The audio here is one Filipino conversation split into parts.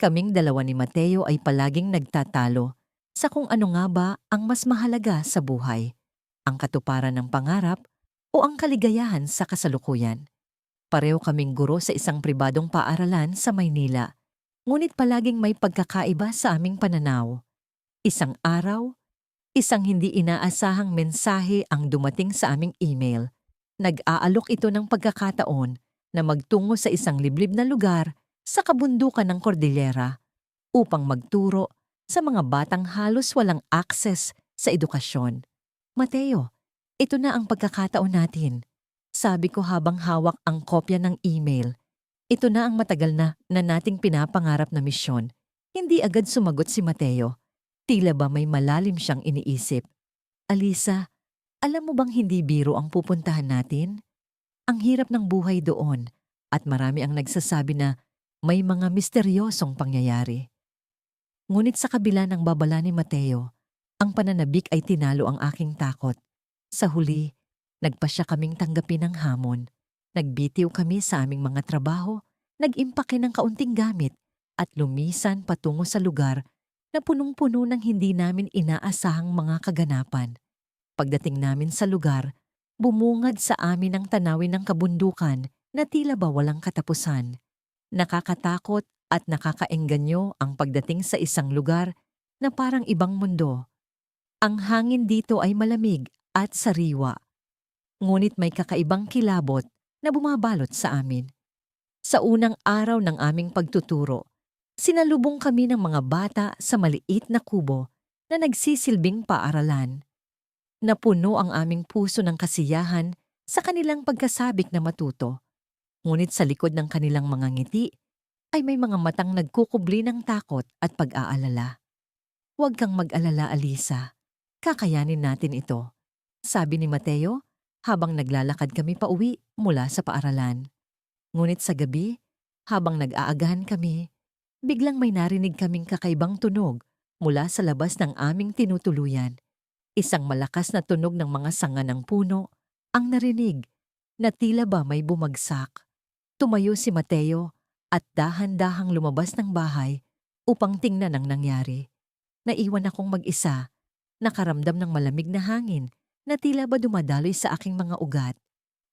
Kaming dalawa ni Mateo ay palaging nagtatalo sa kung ano nga ba ang mas mahalaga sa buhay, ang katuparan ng pangarap o ang kaligayahan sa kasalukuyan. Pareho kaming guro sa isang pribadong paaralan sa Maynila, ngunit palaging may pagkakaiba sa aming pananaw. Isang araw, isang hindi inaasahang mensahe ang dumating sa aming email. Nag-aalok ito ng pagkakataon na magtungo sa isang liblib na lugar sa kabundukan ng Cordillera upang magturo sa mga batang halos walang akses sa edukasyon. Mateo, ito na ang pagkakataon natin. Sabi ko habang hawak ang kopya ng email. Ito na ang matagal na nating pinapangarap na misyon. Hindi agad sumagot si Mateo. Tila ba may malalim siyang iniisip. Alisa, alam mo bang hindi biro ang pupuntahan natin? Ang hirap ng buhay doon at marami ang nagsasabi na may mga misteryosong pangyayari. Ngunit sa kabila ng babala ni Mateo, ang pananabik ay tinalo ang aking takot. Sa huli, nagpasya kaming tanggapin ang hamon. Nagbitiw kami sa aming mga trabaho, nag-impake ng kaunting gamit at lumisan patungo sa lugar na punong-puno ng hindi namin inaasahang mga kaganapan. Pagdating namin sa lugar, bumungad sa amin ang tanawin ng kabundukan na tila ba walang katapusan. Nakakatakot at nakakaengganyo ang pagdating sa isang lugar na parang ibang mundo. Ang hangin dito ay malamig at sariwa, ngunit may kakaibang kilabot na bumabalot sa amin. Sa unang araw ng aming pagtuturo, sinalubong kami ng mga bata sa maliit na kubo na nagsisilbing paaralan. Napuno ang aming puso ng kasiyahan sa kanilang pagkasabik na matuto. Ngunit sa likod ng kanilang mga ngiti ay may mga matang nagkukubli ng takot at pag-aalala. Huwag kang mag-alala, Alisa. Kakayanin natin ito, sabi ni Mateo habang naglalakad kami pauwi mula sa paaralan. Ngunit sa gabi, habang nag-aagahan kami, biglang may narinig kaming kakaibang tunog mula sa labas ng aming tinutuluyan. Isang malakas na tunog ng mga sanga ng puno ang narinig na tila ba may bumagsak. Tumayo si Mateo at dahan-dahang lumabas ng bahay upang tingnan ang nangyari. Naiwan akong mag-isa, nakaramdam ng malamig na hangin na tila ba dumadaloy sa aking mga ugat.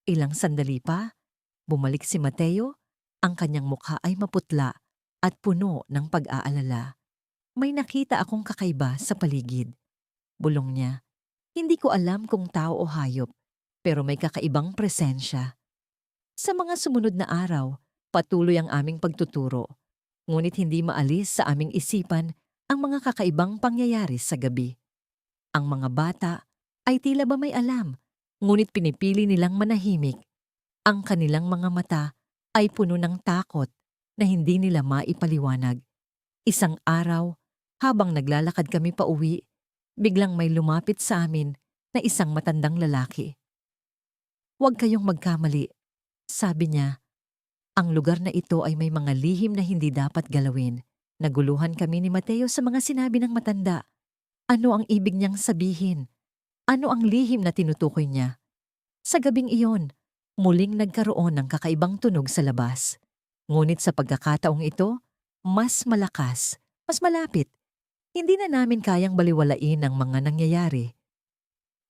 Ilang sandali pa, bumalik si Mateo, ang kanyang mukha ay maputla at puno ng pag-aalala. May nakita akong kakaiba sa paligid. Bulong niya, hindi ko alam kung tao o hayop, pero may kakaibang presensya. Sa mga sumunod na araw, patuloy ang aming pagtuturo, ngunit hindi maalis sa aming isipan ang mga kakaibang pangyayari sa gabi. Ang mga bata ay tila ba may alam, ngunit pinipili nilang manahimik. Ang kanilang mga mata ay puno ng takot na hindi nila maipaliwanag. Isang araw, habang naglalakad kami pauwi, biglang may lumapit sa amin na isang matandang lalaki. "Huwag kayong magkamali," sabi niya. Ang lugar na ito ay may mga lihim na hindi dapat galawin. Naguluhan kami ni Mateo sa mga sinabi ng matanda. Ano ang ibig niyang sabihin? Ano ang lihim na tinutukoy niya? Sa gabing iyon, muling nagkaroon ng kakaibang tunog sa labas. Ngunit sa pagkakataong ito, mas malakas, mas malapit. Hindi na namin kayang baliwalain ang mga nangyayari.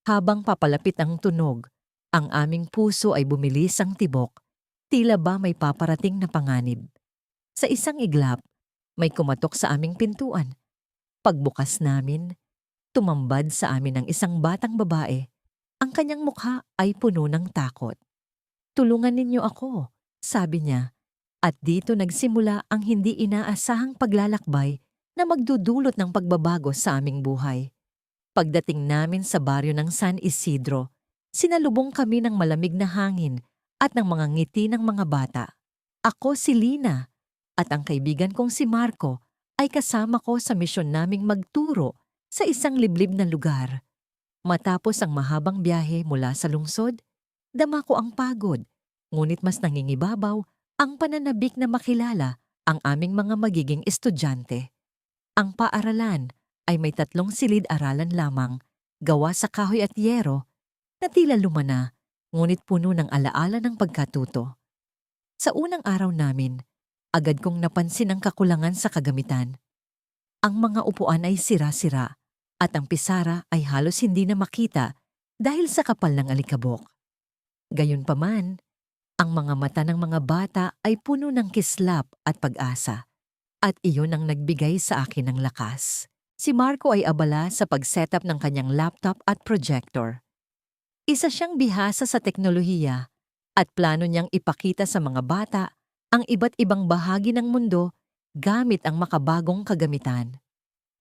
Habang papalapit ang tunog, ang aming puso ay bumilis ang tibok. Tila ba may paparating na panganib. Sa isang iglap, may kumatok sa aming pintuan. Pagbukas namin, tumambad sa amin ang isang batang babae. Ang kanyang mukha ay puno ng takot. "Tulungan ninyo ako," sabi niya. At dito nagsimula ang hindi inaasahang paglalakbay na magdudulot ng pagbabago sa aming buhay. Pagdating namin sa baryo ng San Isidro, sinalubong kami ng malamig na hangin at ng mga ngiti ng mga bata. Ako si Lina at ang kaibigan kong si Marco ay kasama ko sa misyon naming magturo sa isang liblib na lugar. Matapos ang mahabang biyahe mula sa lungsod, dama ko ang pagod, ngunit mas nangingibabaw ang pananabik na makilala ang aming mga magiging estudyante. Ang paaralan ay may 3 silid-aralan lamang, gawa sa kahoy at yero, na tila lumana, ngunit puno ng alaala ng pagkatuto. Sa unang araw namin, Agad kong napansin ang kakulangan sa kagamitan. Ang mga upuan ay sira-sira at ang pisara ay halos hindi na makita dahil sa kapal ng alikabok. Gayunpaman, ang mga mata ng mga bata ay puno ng kislap at pag-asa at iyon ang nagbigay sa akin ng lakas. Si Marco ay abala sa pag-setup ng kanyang laptop at projector. Isa siyang bihasa sa teknolohiya at plano niyang ipakita sa mga bata ang iba't ibang bahagi ng mundo gamit ang makabagong kagamitan.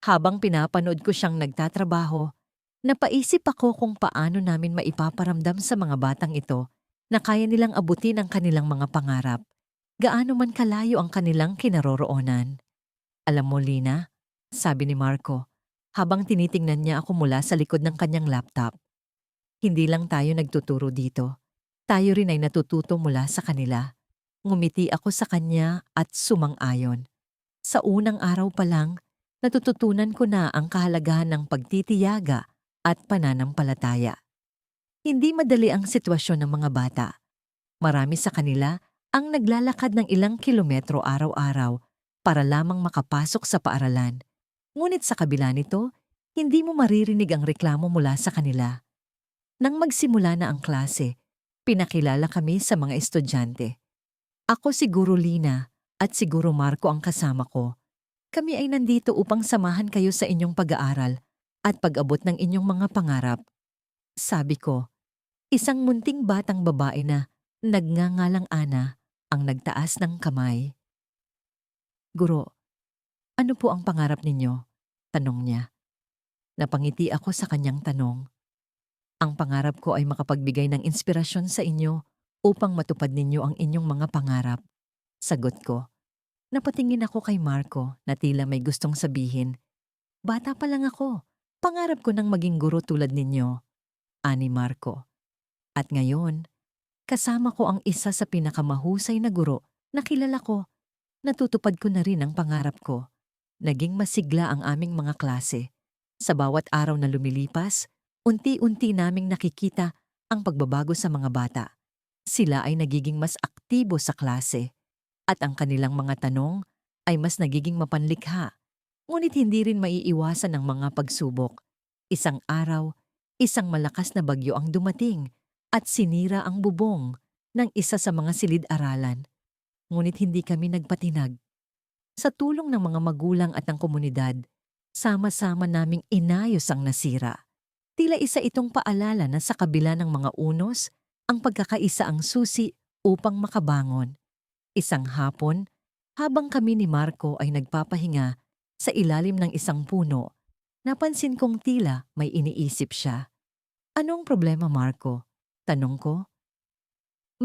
Habang pinapanood ko siyang nagtatrabaho, napaisip ako kung paano namin maipaparamdam sa mga batang ito na kaya nilang abutin ang kanilang mga pangarap, gaano man kalayo ang kanilang kinaroroonan. Alam mo, Lina, sabi ni Marco, habang tinitingnan niya ako mula sa likod ng kanyang laptop. Hindi lang tayo nagtuturo dito. Tayo rin ay natututo mula sa kanila. Ngumiti ako sa kanya at sumang-ayon. Sa unang araw pa lang, natututunan ko na ang kahalagahan ng pagtitiyaga at pananampalataya. Hindi madali ang sitwasyon ng mga bata. Marami sa kanila ang naglalakad ng ilang kilometro araw-araw para lamang makapasok sa paaralan. Ngunit sa kabila nito, hindi mo maririnig ang reklamo mula sa kanila. Nang magsimula na ang klase, pinakilala kami sa mga estudyante. Ako si Guro Lina at si Guro Marco ang kasama ko. Kami ay nandito upang samahan kayo sa inyong pag-aaral at pag-abot ng inyong mga pangarap. Sabi ko, isang munting batang babae na nagngangalang Ana ang nagtaas ng kamay. Guro, ano po ang pangarap ninyo? Tanong niya. Napangiti ako sa kanyang tanong. Ang pangarap ko ay makapagbigay ng inspirasyon sa inyo upang matupad ninyo ang inyong mga pangarap. Sagot ko. Napatingin ako kay Marco na tila may gustong sabihin. Bata pa lang ako. Pangarap ko nang maging guro tulad ninyo. Ani Marco. At ngayon, kasama ko ang isa sa pinakamahusay na guro na kilala ko. Natutupad ko na rin ang pangarap ko. Naging masigla ang aming mga klase. Sa bawat araw na lumilipas, unti-unti naming nakikita ang pagbabago sa mga bata. Sila ay nagiging mas aktibo sa klase at ang kanilang mga tanong ay mas nagiging mapanlikha. Ngunit hindi rin maiiwasan ang mga pagsubok. Isang araw, isang malakas na bagyo ang dumating at sinira ang bubong ng isa sa mga silid-aralan. Ngunit hindi kami nagpatinag. Sa tulong ng mga magulang at ng komunidad, sama-sama naming inayos ang nasira. Tila isa itong paalala na sa kabila ng mga unos, ang pagkakaisa ang susi upang makabangon. Isang hapon, habang kami ni Marco ay nagpapahinga sa ilalim ng isang puno, napansin kong tila may iniisip siya. Anong problema, Marco? Tanong ko.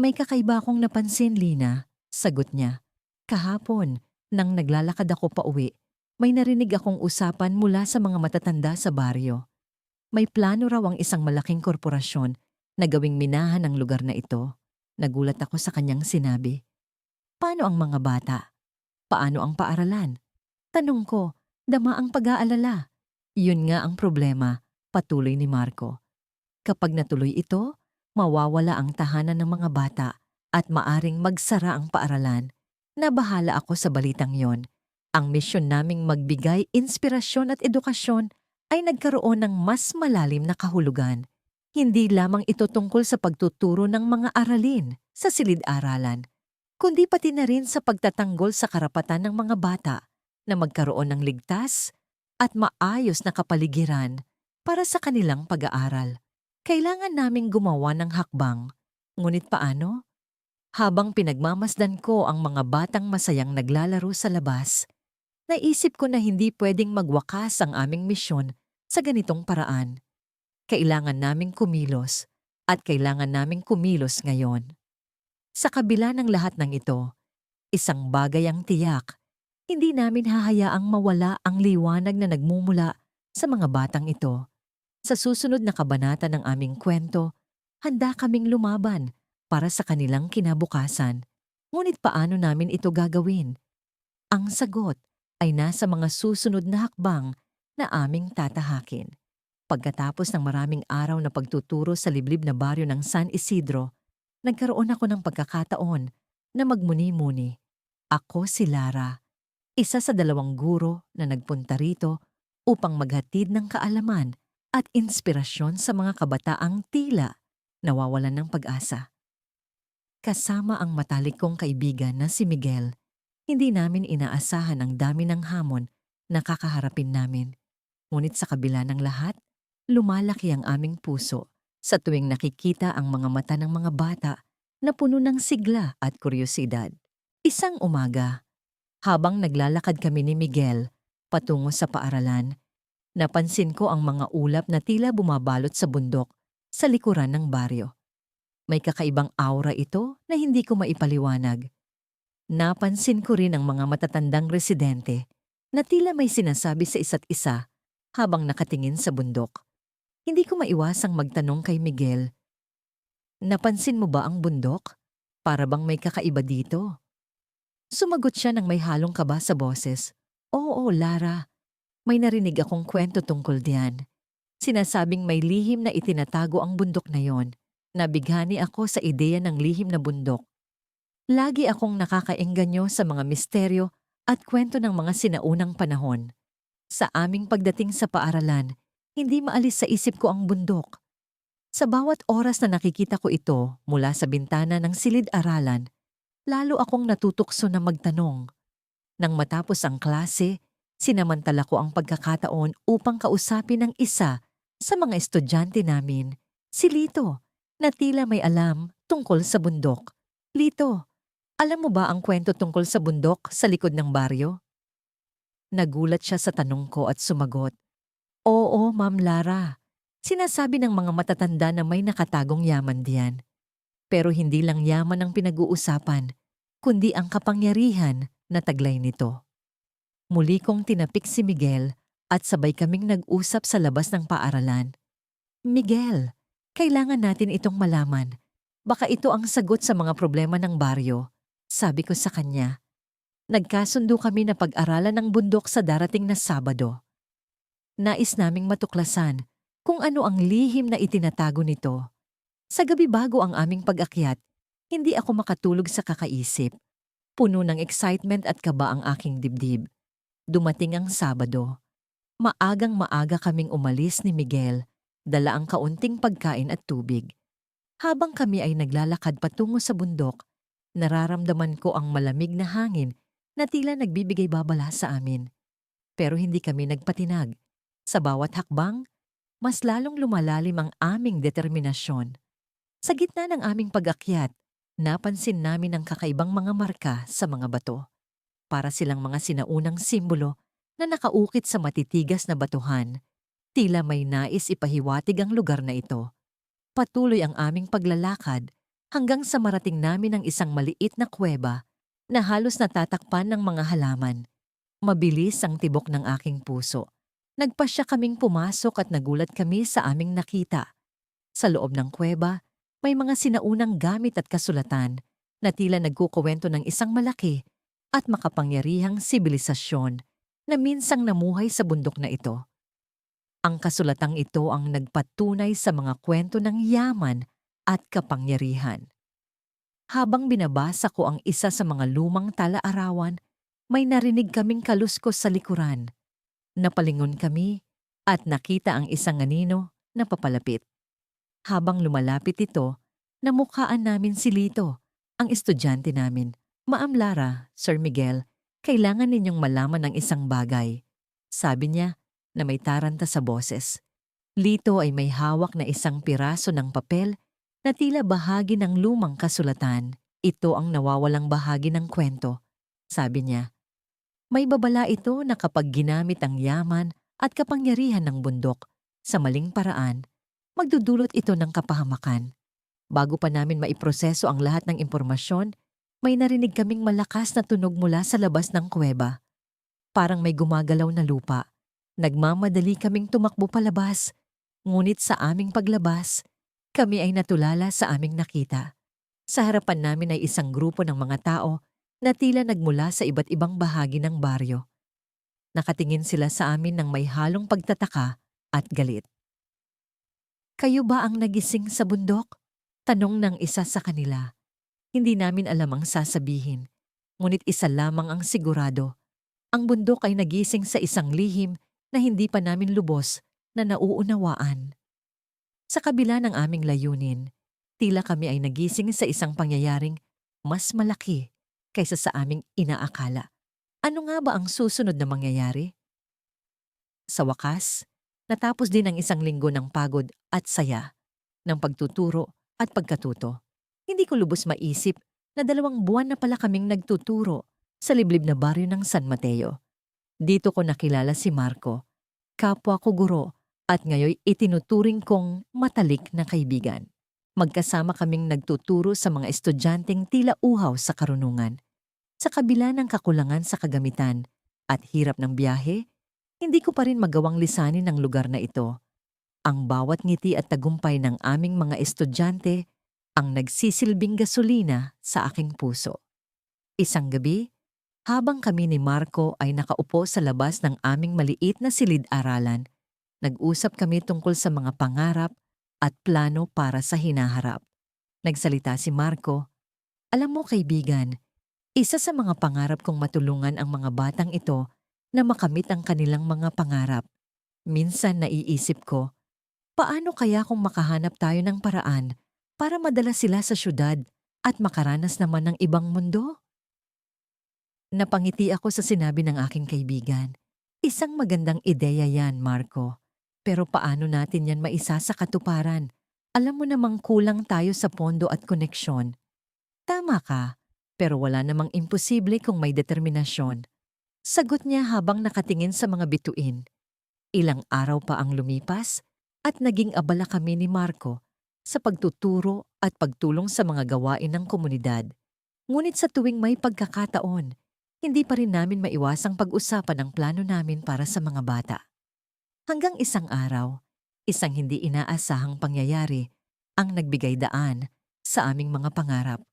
May kakaiba akong napansin, Lina, sagot niya. Kahapon, nang naglalakad ako pauwi, may narinig akong usapan mula sa mga matatanda sa baryo. May plano raw ang isang malaking korporasyon na gawing minahan ng lugar na ito. Nagulat ako sa kanyang sinabi. Paano ang mga bata? Paano ang paaralan? Tanong ko, dama ang pag-aalala. Yun nga ang problema, patuloy ni Marco. Kapag natuloy ito, mawawala ang tahanan ng mga bata at maaring magsara ang paaralan. Nabahala ako sa balitang yon. Ang misyon naming magbigay inspirasyon at edukasyon ay nagkaroon ng mas malalim na kahulugan. Hindi lamang ito tungkol sa pagtuturo ng mga aralin sa silid-aralan, kundi pati na rin sa pagtatanggol sa karapatan ng mga bata na magkaroon ng ligtas at maayos na kapaligiran para sa kanilang pag-aaral. Kailangan naming gumawa ng hakbang. Ngunit paano? Habang pinagmamasdan ko ang mga batang masayang naglalaro sa labas, naisip ko na hindi pwedeng magwakas ang aming misyon sa ganitong paraan. Kailangan naming kumilos at kailangan naming kumilos ngayon. Sa kabila ng lahat ng ito, isang bagay ang tiyak, hindi namin hahayaang mawala ang liwanag na nagmumula sa mga batang ito. Sa susunod na kabanata ng aming kwento, handa kaming lumaban para sa kanilang kinabukasan. Ngunit paano namin ito gagawin? Ang sagot ay nasa mga susunod na hakbang na aming tatahakin. Pagkatapos ng maraming araw na pagtuturo sa liblib na baryo ng San Isidro, nagkaroon ako ng pagkakataon na magmuni-muni. Ako si Lara, isa sa 2 guro na nagpunta rito upang maghatid ng kaalaman at inspirasyon sa mga kabataang tila nawawalan ng pag-asa. Kasama ang matalik kong kaibigan na si Miguel, hindi namin inaasahan ang dami ng hamon na kakaharapin namin. Ngunit sa kabila ng lahat, lumalaki ang aming puso sa tuwing nakikita ang mga mata ng mga bata na puno ng sigla at kuryosidad. Isang umaga, habang naglalakad kami ni Miguel patungo sa paaralan, napansin ko ang mga ulap na tila bumabalot sa bundok sa likuran ng baryo. May kakaibang aura ito na hindi ko maipaliwanag. Napansin ko rin ang mga matatandang residente na tila may sinasabi sa isa't isa habang nakatingin sa bundok. Hindi ko maiwasang magtanong kay Miguel, "Napansin mo ba ang bundok? Para bang may kakaiba dito?" Sumagot siya ng may halong kaba sa boses, "Oo, Lara, may narinig akong kwento tungkol diyan. Sinasabing may lihim na itinatago ang bundok na yon. Nabighani ako sa ideya ng lihim na bundok. Lagi akong nakakaengganyo sa mga misteryo at kwento ng mga sinaunang panahon. Sa aming pagdating sa paaralan, hindi maalis sa isip ko ang bundok. Sa bawat oras na nakikita ko ito mula sa bintana ng silid-aralan, lalo akong natutukso na magtanong. Nang matapos ang klase, sinamantala ko ang pagkakataon upang kausapin ang isa sa mga estudyante namin, si Lito, na tila may alam tungkol sa bundok. "Lito, alam mo ba ang kwento tungkol sa bundok sa likod ng baryo?" Nagulat siya sa tanong ko at sumagot, "Oo, Ma'am Lara. Sinasabi ng mga matatanda na may nakatagong yaman diyan. Pero hindi lang yaman ang pinag-uusapan, kundi ang kapangyarihan na taglay nito." Muli kong tinapik si Miguel at sabay kaming nag-usap sa labas ng paaralan. "Miguel, kailangan natin itong malaman. Baka ito ang sagot sa mga problema ng baryo," sabi ko sa kanya. Nagkasundo kami na pag-aralan ng bundok sa darating na Sabado. Nais naming matuklasan kung ano ang lihim na itinatago nito. Sa gabi bago ang aming pag-akyat, hindi ako makatulog sa kakaisip. Puno ng excitement at kaba ang aking dibdib. Dumating ang Sabado. Maagang maaga kaming umalis ni Miguel, dala ang kaunting pagkain at tubig. Habang kami ay naglalakad patungo sa bundok, nararamdaman ko ang malamig na hangin na tila nagbibigay babala sa amin. Pero hindi kami nagpatinag. Sa bawat hakbang, mas lalong lumalalim ang aming determinasyon. Sa gitna ng aming pag-akyat, napansin namin ang kakaibang mga marka sa mga bato. Para silang mga sinaunang simbolo na nakaukit sa matitigas na batuhan. Tila may nais ipahiwatig ang lugar na ito. Patuloy ang aming paglalakad hanggang sa marating namin ang isang maliit na kuweba na halos natatakpan ng mga halaman. Mabilis ang tibok ng aking puso. Nagpasya kaming pumasok at nagulat kami sa aming nakita. Sa loob ng kuweba, may mga sinaunang gamit at kasulatan na tila nagkukuwento ng isang malaki at makapangyarihang sibilisasyon na minsang namuhay sa bundok na ito. Ang kasulatang ito ang nagpatunay sa mga kwento ng yaman at kapangyarihan. Habang binabasa ko ang isa sa mga lumang tala-arawan, may narinig kaming kaluskos sa likuran. Napalingon kami at nakita ang isang anino na papalapit. Habang lumalapit ito, namukhaan namin si Lito, ang estudyante namin. "Ma'am Lara, Sir Miguel, kailangan ninyong malaman ng isang bagay," sabi niya na may taranta sa boses. Lito ay may hawak na isang piraso ng papel na tila bahagi ng lumang kasulatan. "Ito ang nawawalang bahagi ng kwento," sabi niya. "May babala ito na kapag ginamit ang yaman at kapangyarihan ng bundok sa maling paraan, magdudulot ito ng kapahamakan. Bago pa namin maiproseso ang lahat ng impormasyon, may narinig kaming malakas na tunog mula sa labas ng kuweba. Parang may gumagalaw na lupa. Nagmamadali kaming tumakbo palabas, ngunit sa aming paglabas, kami ay natulala sa aming nakita. Sa harapan namin ay isang grupo ng mga tao na tila nagmula sa iba't ibang bahagi ng baryo. Nakatingin sila sa amin ng may halong pagtataka at galit. "Kayo ba ang nagising sa bundok?" tanong ng isa sa kanila. Hindi namin alam ang sasabihin. Ngunit isa lamang ang sigurado. Ang bundok ay nagising sa isang lihim na hindi pa namin lubos na nauunawaan. Sa kabila ng aming layunin, tila kami ay nagising sa isang pangyayaring mas malaki kaysa sa aming inaakala. Ano nga ba ang susunod na mangyayari? Sa wakas, natapos din ang isang linggo ng pagod at saya, ng pagtuturo at pagkatuto. Hindi ko lubos maisip na 2 buwan na pala kaming nagtuturo sa liblib na baryo ng San Mateo. Dito ko nakilala si Marco, kapwa ko guro at ngayon itinuturing kong matalik na kaibigan. Magkasama kaming nagtuturo sa mga estudyanteng tila uhaw sa karunungan. Sa kabila ng kakulangan sa kagamitan at hirap ng biyahe, hindi ko pa rin magawang lisanin ang lugar na ito. Ang bawat ngiti at tagumpay ng aming mga estudyante ang nagsisilbing gasolina sa aking puso. Isang gabi, habang kami ni Marco ay nakaupo sa labas ng aming maliit na silid-aralan, nag-usap kami tungkol sa mga pangarap at plano para sa hinaharap. Nagsalita si Marco, "Alam mo kaibigan, isa sa mga pangarap kong matulungan ang mga batang ito na makamit ang kanilang mga pangarap. Minsan naiisip ko, paano kaya kung makahanap tayo ng paraan para madala sila sa syudad at makaranas naman ng ibang mundo?" Napangiti ako sa sinabi ng aking kaibigan. Isang magandang ideya yan, Marco. Pero paano natin yan maisa sa katuparan? Alam mo namang kulang tayo sa pondo at koneksyon. Tama ka, pero wala namang imposible kung may determinasyon. Sagot niya habang nakatingin sa mga bituin. Ilang araw pa ang lumipas at naging abala kami ni Marco sa pagtuturo at pagtulong sa mga gawain ng komunidad. Ngunit sa tuwing may pagkakataon, hindi pa rin namin maiwasang pag-usapan ang plano namin para sa mga bata. Hanggang isang araw, isang hindi inaasahang pangyayari ang nagbigay daan sa aming mga pangarap.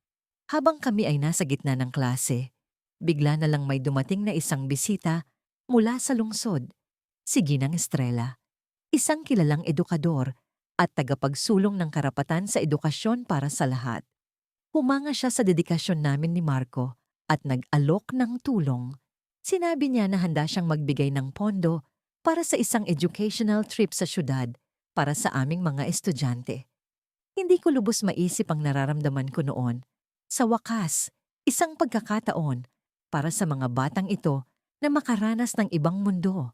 Habang kami ay nasa gitna ng klase, bigla na lang may dumating na isang bisita mula sa lungsod, si Ginang Estrella, isang kilalang edukador at tagapagsulong ng karapatan sa edukasyon para sa lahat. Humanga siya sa dedikasyon namin ni Marco at nag-alok ng tulong. Sinabi niya na handa siyang magbigay ng pondo para sa isang educational trip sa syudad para sa aming mga estudyante. Hindi ko lubos maisip ang nararamdaman ko noon. Sa wakas, isang pagkakataon para sa mga batang ito na makaranas ng ibang mundo.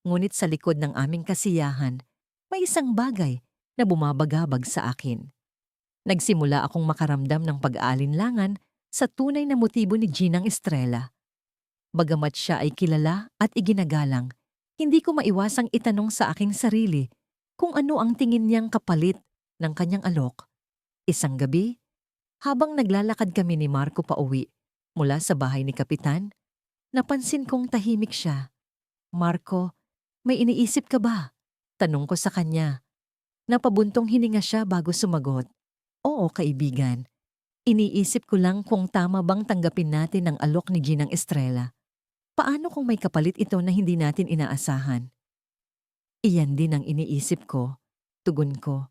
Ngunit sa likod ng aming kasiyahan, may isang bagay na bumabagabag sa akin. Nagsimula akong makaramdam ng pag-aalinlangan sa tunay na motibo ni Ginang Estrella. Bagamat siya ay kilala at iginagalang, hindi ko maiwasang itanong sa aking sarili kung ano ang tingin niyang kapalit ng kanyang alok. Isang gabi, habang naglalakad kami ni Marco pauwi mula sa bahay ni Kapitan, napansin kong tahimik siya. "Marco, may iniisip ka ba?" Tanong ko sa kanya. Napabuntong hininga siya bago sumagot. "Oo, kaibigan. Iniisip ko lang kung tama bang tanggapin natin ang alok ni Ginang Estrella. Paano kung may kapalit ito na hindi natin inaasahan?" "Iyan din ang iniisip ko," tugon ko.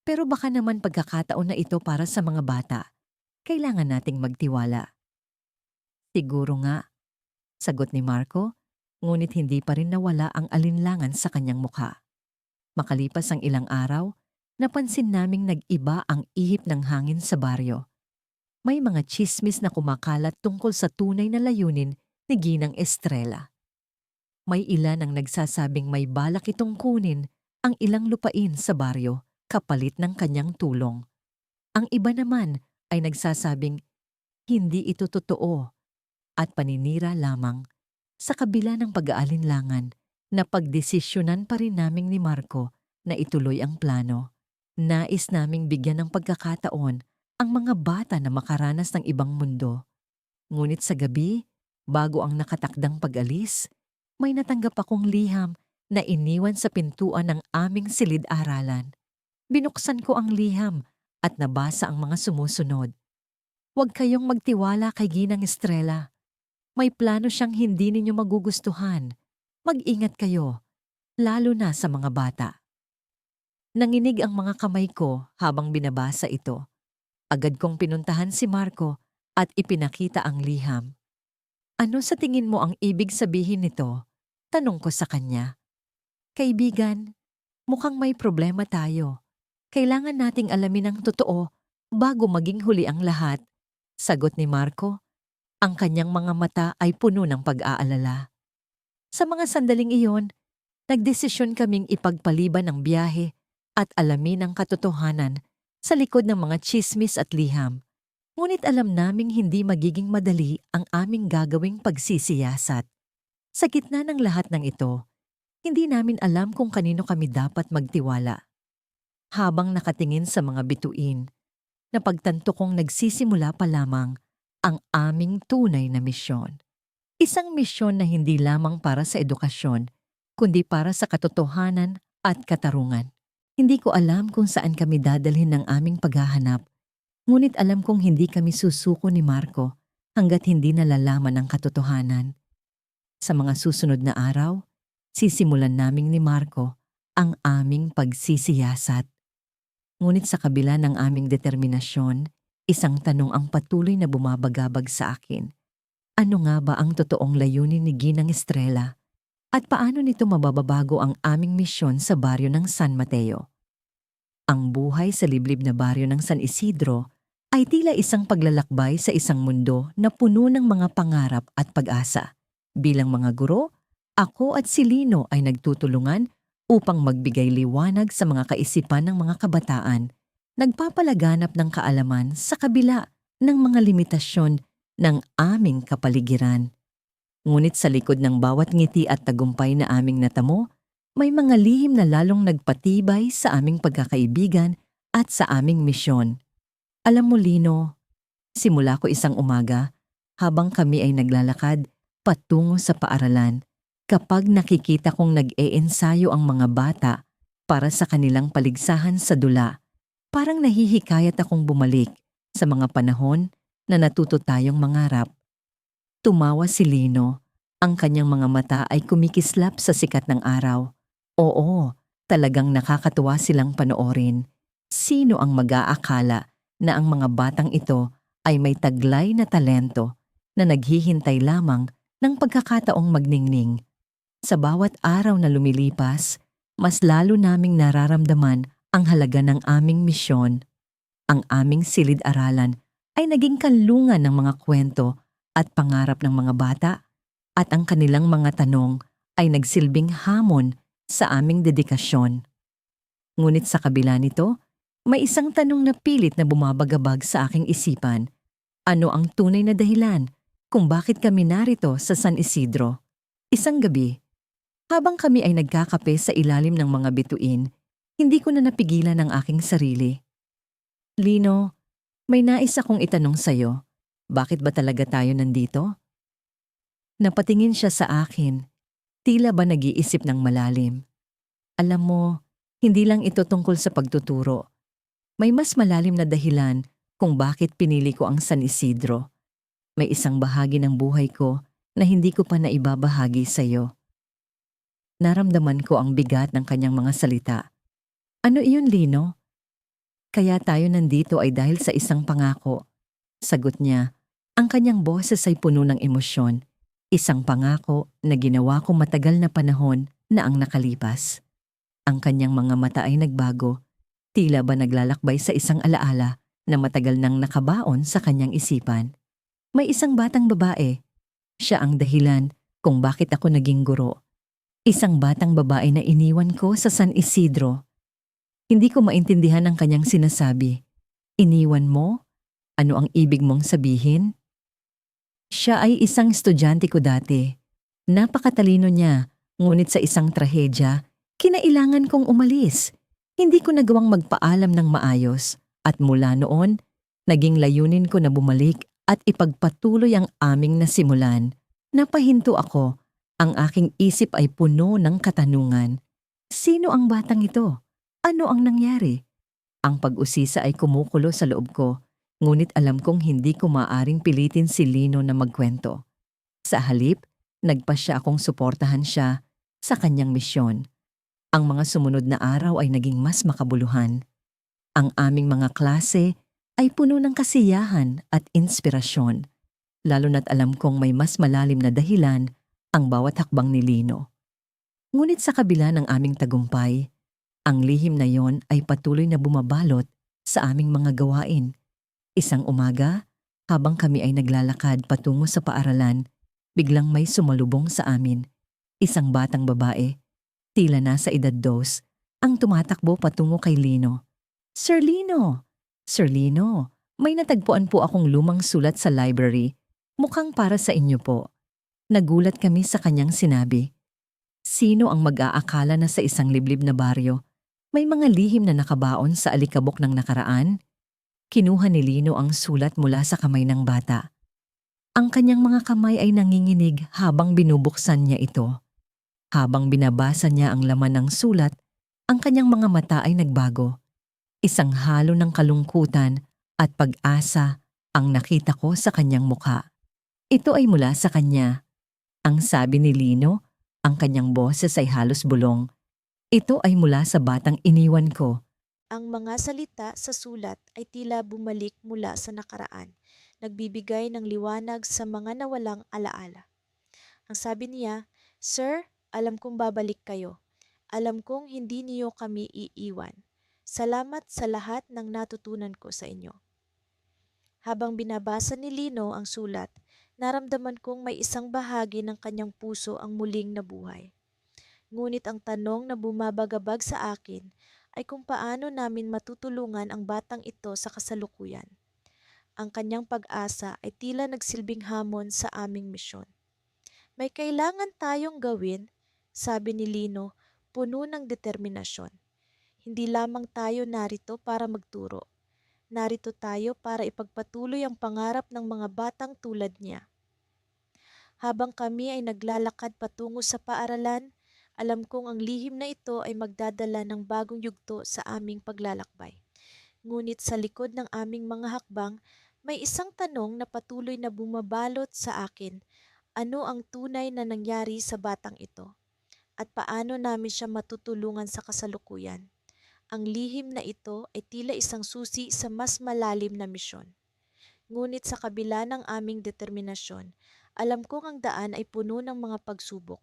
"Pero baka naman pagkakataon na ito para sa mga bata. Kailangan nating magtiwala." "Siguro nga," sagot ni Marco, ngunit hindi pa rin nawala ang alinlangan sa kanyang mukha. Makalipas ang ilang araw, napansin naming nag-iba ang ihip ng hangin sa baryo. May mga tsismis na kumakalat tungkol sa tunay na layunin ni Ginang Estrella. May ilan ang nagsasabing may balak itong kunin ang ilang lupain sa baryo kapalit ng kanyang tulong. Ang iba naman ay nagsasabing hindi ito totoo at paninira lamang. Sa kabila ng pag-aalinlangan, napagdesisyonan pa rin naming ni Marco na ituloy ang plano. Nais naming bigyan ng pagkakataon ang mga bata na makaranas ng ibang mundo. Ngunit sa gabi, bago ang nakatakdang pag-alis, may natanggap akong liham na iniwan sa pintuan ng aming silid-aralan. Binuksan ko ang liham at nabasa ang mga sumusunod. "Huwag kayong magtiwala kay Ginang Estrella. May plano siyang hindi ninyo magugustuhan. Mag-ingat kayo, lalo na sa mga bata." Nanginig ang mga kamay ko habang binabasa ito. Agad kong pinuntahan si Marco at ipinakita ang liham. Ano sa tingin mo ang ibig sabihin nito? Tanong ko sa kanya. Kaibigan, mukhang may problema tayo. Kailangan nating alamin ang totoo bago maging huli ang lahat. Sagot ni Marco. Ang kanyang mga mata ay puno ng pag-aalala. Sa mga sandaling iyon, nagdesisyon kaming ipagpaliban ang biyahe at alamin ang katotohanan sa likod ng mga tsismis at liham. Ngunit alam naming hindi magiging madali ang aming gagawing pagsisiyasat. Sa gitna ng lahat ng ito, hindi namin alam kung kanino kami dapat magtiwala. Habang nakatingin sa mga bituin, napagtanto kong nagsisimula pa lamang ang aming tunay na misyon. Isang misyon na hindi lamang para sa edukasyon, kundi para sa katotohanan at katarungan. Hindi ko alam kung saan kami dadalhin ng aming paghahanap, ngunit alam kong hindi kami susuko ni Marco hanggat hindi nalalaman ang katotohanan. Sa mga susunod na araw, sisimulan naming ni Marco ang aming pagsisiyasat. Ngunit sa kabila ng aming determinasyon, isang tanong ang patuloy na bumabagabag sa akin. Ano nga ba ang totoong layunin ni Ginang Estrella? At paano nito mababago ang aming misyon sa baryo ng San Mateo? Ang buhay sa liblib na baryo ng San Isidro ay tila isang paglalakbay sa isang mundo na puno ng mga pangarap at pag-asa. Bilang mga guro, ako at si Lino ay nagtutulungan upang magbigay liwanag sa mga kaisipan ng mga kabataan, nagpapalaganap ng kaalaman sa kabila ng mga limitasyon ng aming kapaligiran. Ngunit sa likod ng bawat ngiti at tagumpay na aming natamo, may mga lihim na lalong nagpatibay sa aming pagkakaibigan at sa aming misyon. Alam mo, Lino, simula ko isang umaga, habang kami ay naglalakad patungo sa paaralan, kapag nakikita kong nag-e-ensayo ang mga bata para sa kanilang paligsahan sa dula, parang nahihikayat akong bumalik sa mga panahon na natuto tayong mangarap. Tumawa si Lino. Ang kanyang mga mata ay kumikislap sa sikat ng araw. Oo, talagang nakakatuwa silang panoorin. Sino ang mag-aakala na ang mga batang ito ay may taglay na talento na naghihintay lamang ng pagkakataong magningning? Sa bawat araw na lumilipas, mas lalo naming nararamdaman ang halaga ng aming misyon. Ang aming silid-aralan ay naging kanlungan ng mga kwento at pangarap ng mga bata, at ang kanilang mga tanong ay nagsilbing hamon sa aming dedikasyon. Ngunit sa kabila nito, may isang tanong na pilit na bumabagabag sa aking isipan. Ano ang tunay na dahilan kung bakit kami narito sa San Isidro? Isang gabi, habang kami ay nagkakape sa ilalim ng mga bituin, hindi ko na napigilan ang aking sarili. Lino, may nais akong itanong sa'yo. Bakit ba talaga tayo nandito? Napatingin siya sa akin. Tila ba nag-iisip ng malalim. Alam mo, hindi lang ito tungkol sa pagtuturo. May mas malalim na dahilan kung bakit pinili ko ang San Isidro. May isang bahagi ng buhay ko na hindi ko pa naibabahagi sa'yo. Naramdaman ko ang bigat ng kanyang mga salita. Ano iyon, Lino? Kaya tayo nandito ay dahil sa isang pangako. Sagot niya, ang kanyang boses ay puno ng emosyon. Isang pangako na ginawa ko matagal na panahon na ang nakalipas. Ang kanyang mga mata ay nagbago, tila ba naglalakbay sa isang alaala na matagal nang nakabaon sa kanyang isipan. May isang batang babae. Siya ang dahilan kung bakit ako naging guro. Isang batang babae na iniwan ko sa San Isidro. Hindi ko maintindihan ang kanyang sinasabi. Iniwan mo? Ano ang ibig mong sabihin? Siya ay isang estudyante ko dati. Napakatalino niya, ngunit sa isang trahedya, kinailangan kong umalis. Hindi ko nagawang magpaalam ng maayos, at mula noon, naging layunin ko na bumalik at ipagpatuloy ang aming nasimulan. Napahinto ako. Ang aking isip ay puno ng katanungan. Sino ang batang ito? Ano ang nangyari? Ang pag-usisa ay kumukulo sa loob ko, ngunit alam kong hindi ko maaring pilitin si Lino na magkwento. Sa halip, nagpasya akong suportahan siya sa kanyang misyon. Ang mga sumunod na araw ay naging mas makabuluhan. Ang aming mga klase ay puno ng kasiyahan at inspirasyon, lalo na't alam kong may mas malalim na dahilan ang bawat hakbang ni Lino. Ngunit sa kabila ng aming tagumpay, ang lihim na yon ay patuloy na bumabalot sa aming mga gawain. Isang umaga, habang kami ay naglalakad patungo sa paaralan, biglang may sumalubong sa amin. Isang batang babae, tila nasa edad 2, ang tumatakbo patungo kay Lino. Sir Lino! Sir Lino, may natagpuan po akong lumang sulat sa library. Mukhang para sa inyo po. Nagulat kami sa kanyang sinabi. Sino ang mag-aakala na sa isang liblib na baryo may mga lihim na nakabaon sa alikabok ng nakaraan? Kinuha ni Lino ang sulat mula sa kamay ng bata. Ang kanyang mga kamay ay nanginginig habang binubuksan niya ito. Habang binabasa niya ang laman ng sulat, ang kanyang mga mata ay nagbago. Isang halo ng kalungkutan at pag-asa ang nakita ko sa kanyang mukha. Ito ay mula sa kanya. Ang sabi ni Lino, ang kanyang boses ay halos bulong. Ito ay mula sa batang iniwan ko. Ang mga salita sa sulat ay tila bumalik mula sa nakaraan, nagbibigay ng liwanag sa mga nawalang alaala. Ang sabi niya, Sir, alam kong babalik kayo. Alam kong hindi niyo kami iiwan. Salamat sa lahat ng natutunan ko sa inyo. Habang binabasa ni Lino ang sulat, naramdaman kong may isang bahagi ng kanyang puso ang muling nabuhay. Ngunit ang tanong na bumabagabag sa akin ay kung paano namin matutulungan ang batang ito sa kasalukuyan. Ang kanyang pag-asa ay tila nagsilbing hamon sa aming misyon. May kailangan tayong gawin, sabi ni Lino, puno ng determinasyon. Hindi lamang tayo narito para magturo. Narito tayo para ipagpatuloy ang pangarap ng mga batang tulad niya. Habang kami ay naglalakad patungo sa paaralan, alam kong ang lihim na ito ay magdadala ng bagong yugto sa aming paglalakbay. Ngunit sa likod ng aming mga hakbang, may isang tanong na patuloy na bumabalot sa akin. Ano ang tunay na nangyari sa batang ito? At paano namin siya matutulungan sa kasalukuyan? Ang lihim na ito ay tila isang susi sa mas malalim na misyon. Ngunit sa kabila ng aming determinasyon, alam kong ang daan ay puno ng mga pagsubok.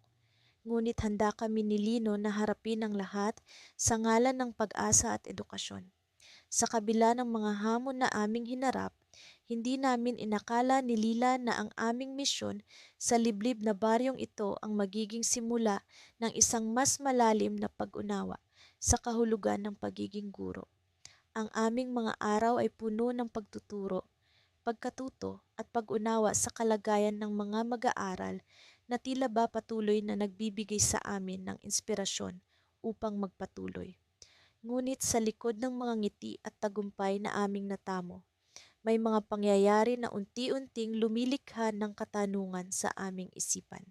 Ngunit handa kami ni Lino na harapin ang lahat sa ngalan ng pag-asa at edukasyon. Sa kabila ng mga hamon na aming hinarap, hindi namin inakala ni Lila na ang aming misyon sa liblib na baryong ito ang magiging simula ng isang mas malalim na pag-unawa sa kahulugan ng pagiging guro. Ang aming mga araw ay puno ng pagtuturo, pagkatuto at pag-unawa sa kalagayan ng mga mag-aaral na tila ba patuloy na nagbibigay sa amin ng inspirasyon upang magpatuloy. Ngunit sa likod ng mga ngiti at tagumpay na aming natamo, may mga pangyayari na unti-unting lumilikha ng katanungan sa aming isipan.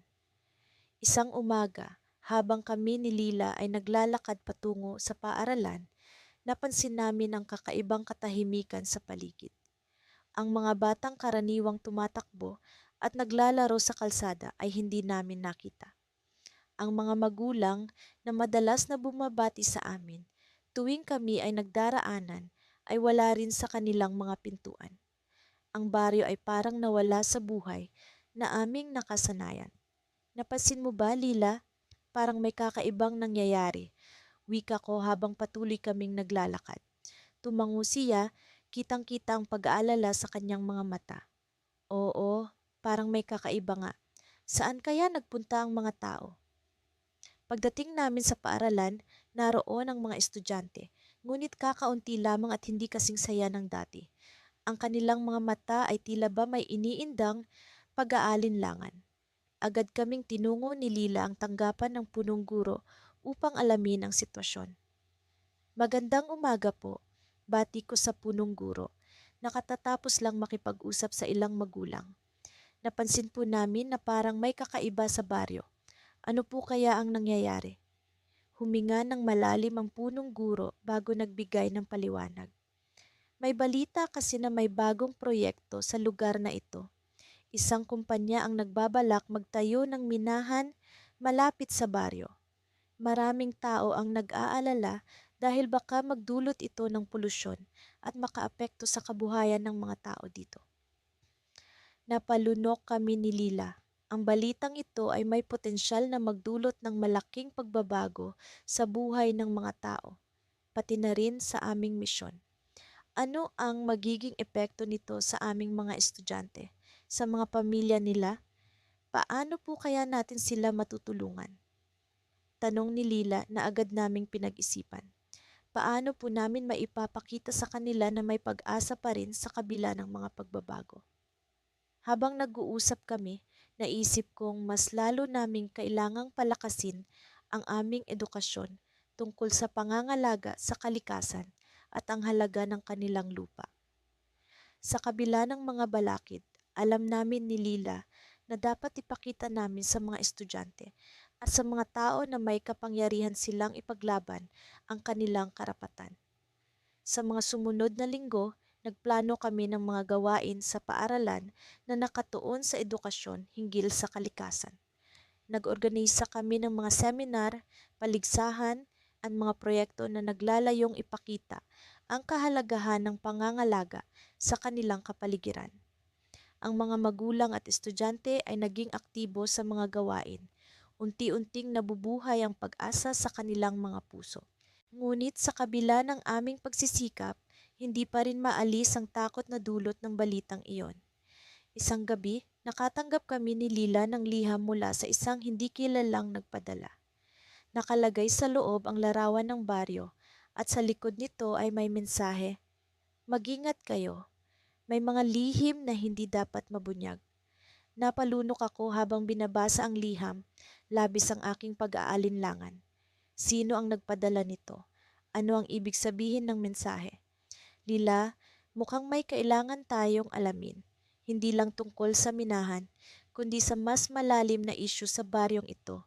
Isang umaga, habang kami ni Lila ay naglalakad patungo sa paaralan, napansin namin ang kakaibang katahimikan sa paligid. Ang mga batang karaniwang tumatakbo at naglalaro sa kalsada ay hindi namin nakita. Ang mga magulang na madalas na bumabati sa amin tuwing kami ay nagdaraanan ay wala rin sa kanilang mga pintuan. Ang baryo ay parang nawala sa buhay na aming nakasanayan. Napansin mo ba, Lila? Parang may kakaibang nangyayari. Wika ko habang patuloy kaming naglalakad. Tumango siya, kitang-kita ang pag-aalala sa kanyang mga mata. Oo, parang may kakaiba nga. Saan kaya nagpunta ang mga tao? Pagdating namin sa paaralan, naroon ang mga estudyante, ngunit kakaunti lamang at hindi kasing saya ng dati. Ang kanilang mga mata ay tila ba may iniindang pag-aalinlangan. Agad kaming tinungo ni Lila ang tanggapan ng punong guro upang alamin ang sitwasyon. Magandang umaga po, bati ko sa punong guro. Nakatatapos lang makipag-usap sa ilang magulang. Napansin po namin na parang may kakaiba sa baryo. Ano po kaya ang nangyayari? Huminga ng malalim ang punong guro bago nagbigay ng paliwanag. May balita kasi na may bagong proyekto sa lugar na ito. Isang kumpanya ang nagbabalak magtayo ng minahan malapit sa baryo. Maraming tao ang nag-aalala dahil baka magdulot ito ng polusyon at makaapekto sa kabuhayan ng mga tao dito. Napalunok kami ni Lila. Ang balitang ito ay may potensyal na magdulot ng malaking pagbabago sa buhay ng mga tao, pati na rin sa aming misyon. Ano ang magiging epekto nito sa aming mga estudyante, sa mga pamilya nila? Paano po kaya natin sila matutulungan? Tanong ni Lila na agad naming pinag-isipan. Paano po namin maipapakita sa kanila na may pag-asa pa rin sa kabila ng mga pagbabago? Habang nag-uusap kami, naisip kong mas lalo naming kailangang palakasin ang aming edukasyon tungkol sa pangangalaga sa kalikasan at ang halaga ng kanilang lupa. Sa kabila ng mga balakid, alam namin ni Lila na dapat ipakita namin sa mga estudyante at sa mga tao na may kapangyarihan silang ipaglaban ang kanilang karapatan. Sa mga sumunod na linggo, nagplano kami ng mga gawain sa paaralan na nakatuon sa edukasyon hinggil sa kalikasan. Nag-organisa kami ng mga seminar, paligsahan, at mga proyekto na naglalayong ipakita ang kahalagahan ng pangangalaga sa kanilang kapaligiran. Ang mga magulang at estudyante ay naging aktibo sa mga gawain. Unti-unting nabubuhay ang pag-asa sa kanilang mga puso. Ngunit sa kabila ng aming pagsisikap, hindi pa rin maalis ang takot na dulot ng balitang iyon. Isang gabi, nakatanggap kami ni Lila ng liham mula sa isang hindi kilalang nagpadala. Nakalagay sa loob ang larawan ng baryo at sa likod nito ay may mensahe, "Mag-ingat kayo. May mga lihim na hindi dapat mabunyag." Napalunok ako habang binabasa ang liham, labis ang aking pag-aalinlangan. Sino ang nagpadala nito? Ano ang ibig sabihin ng mensahe? Lila, mukhang may kailangan tayong alamin. Hindi lang tungkol sa minahan, kundi sa mas malalim na isyu sa baryong ito.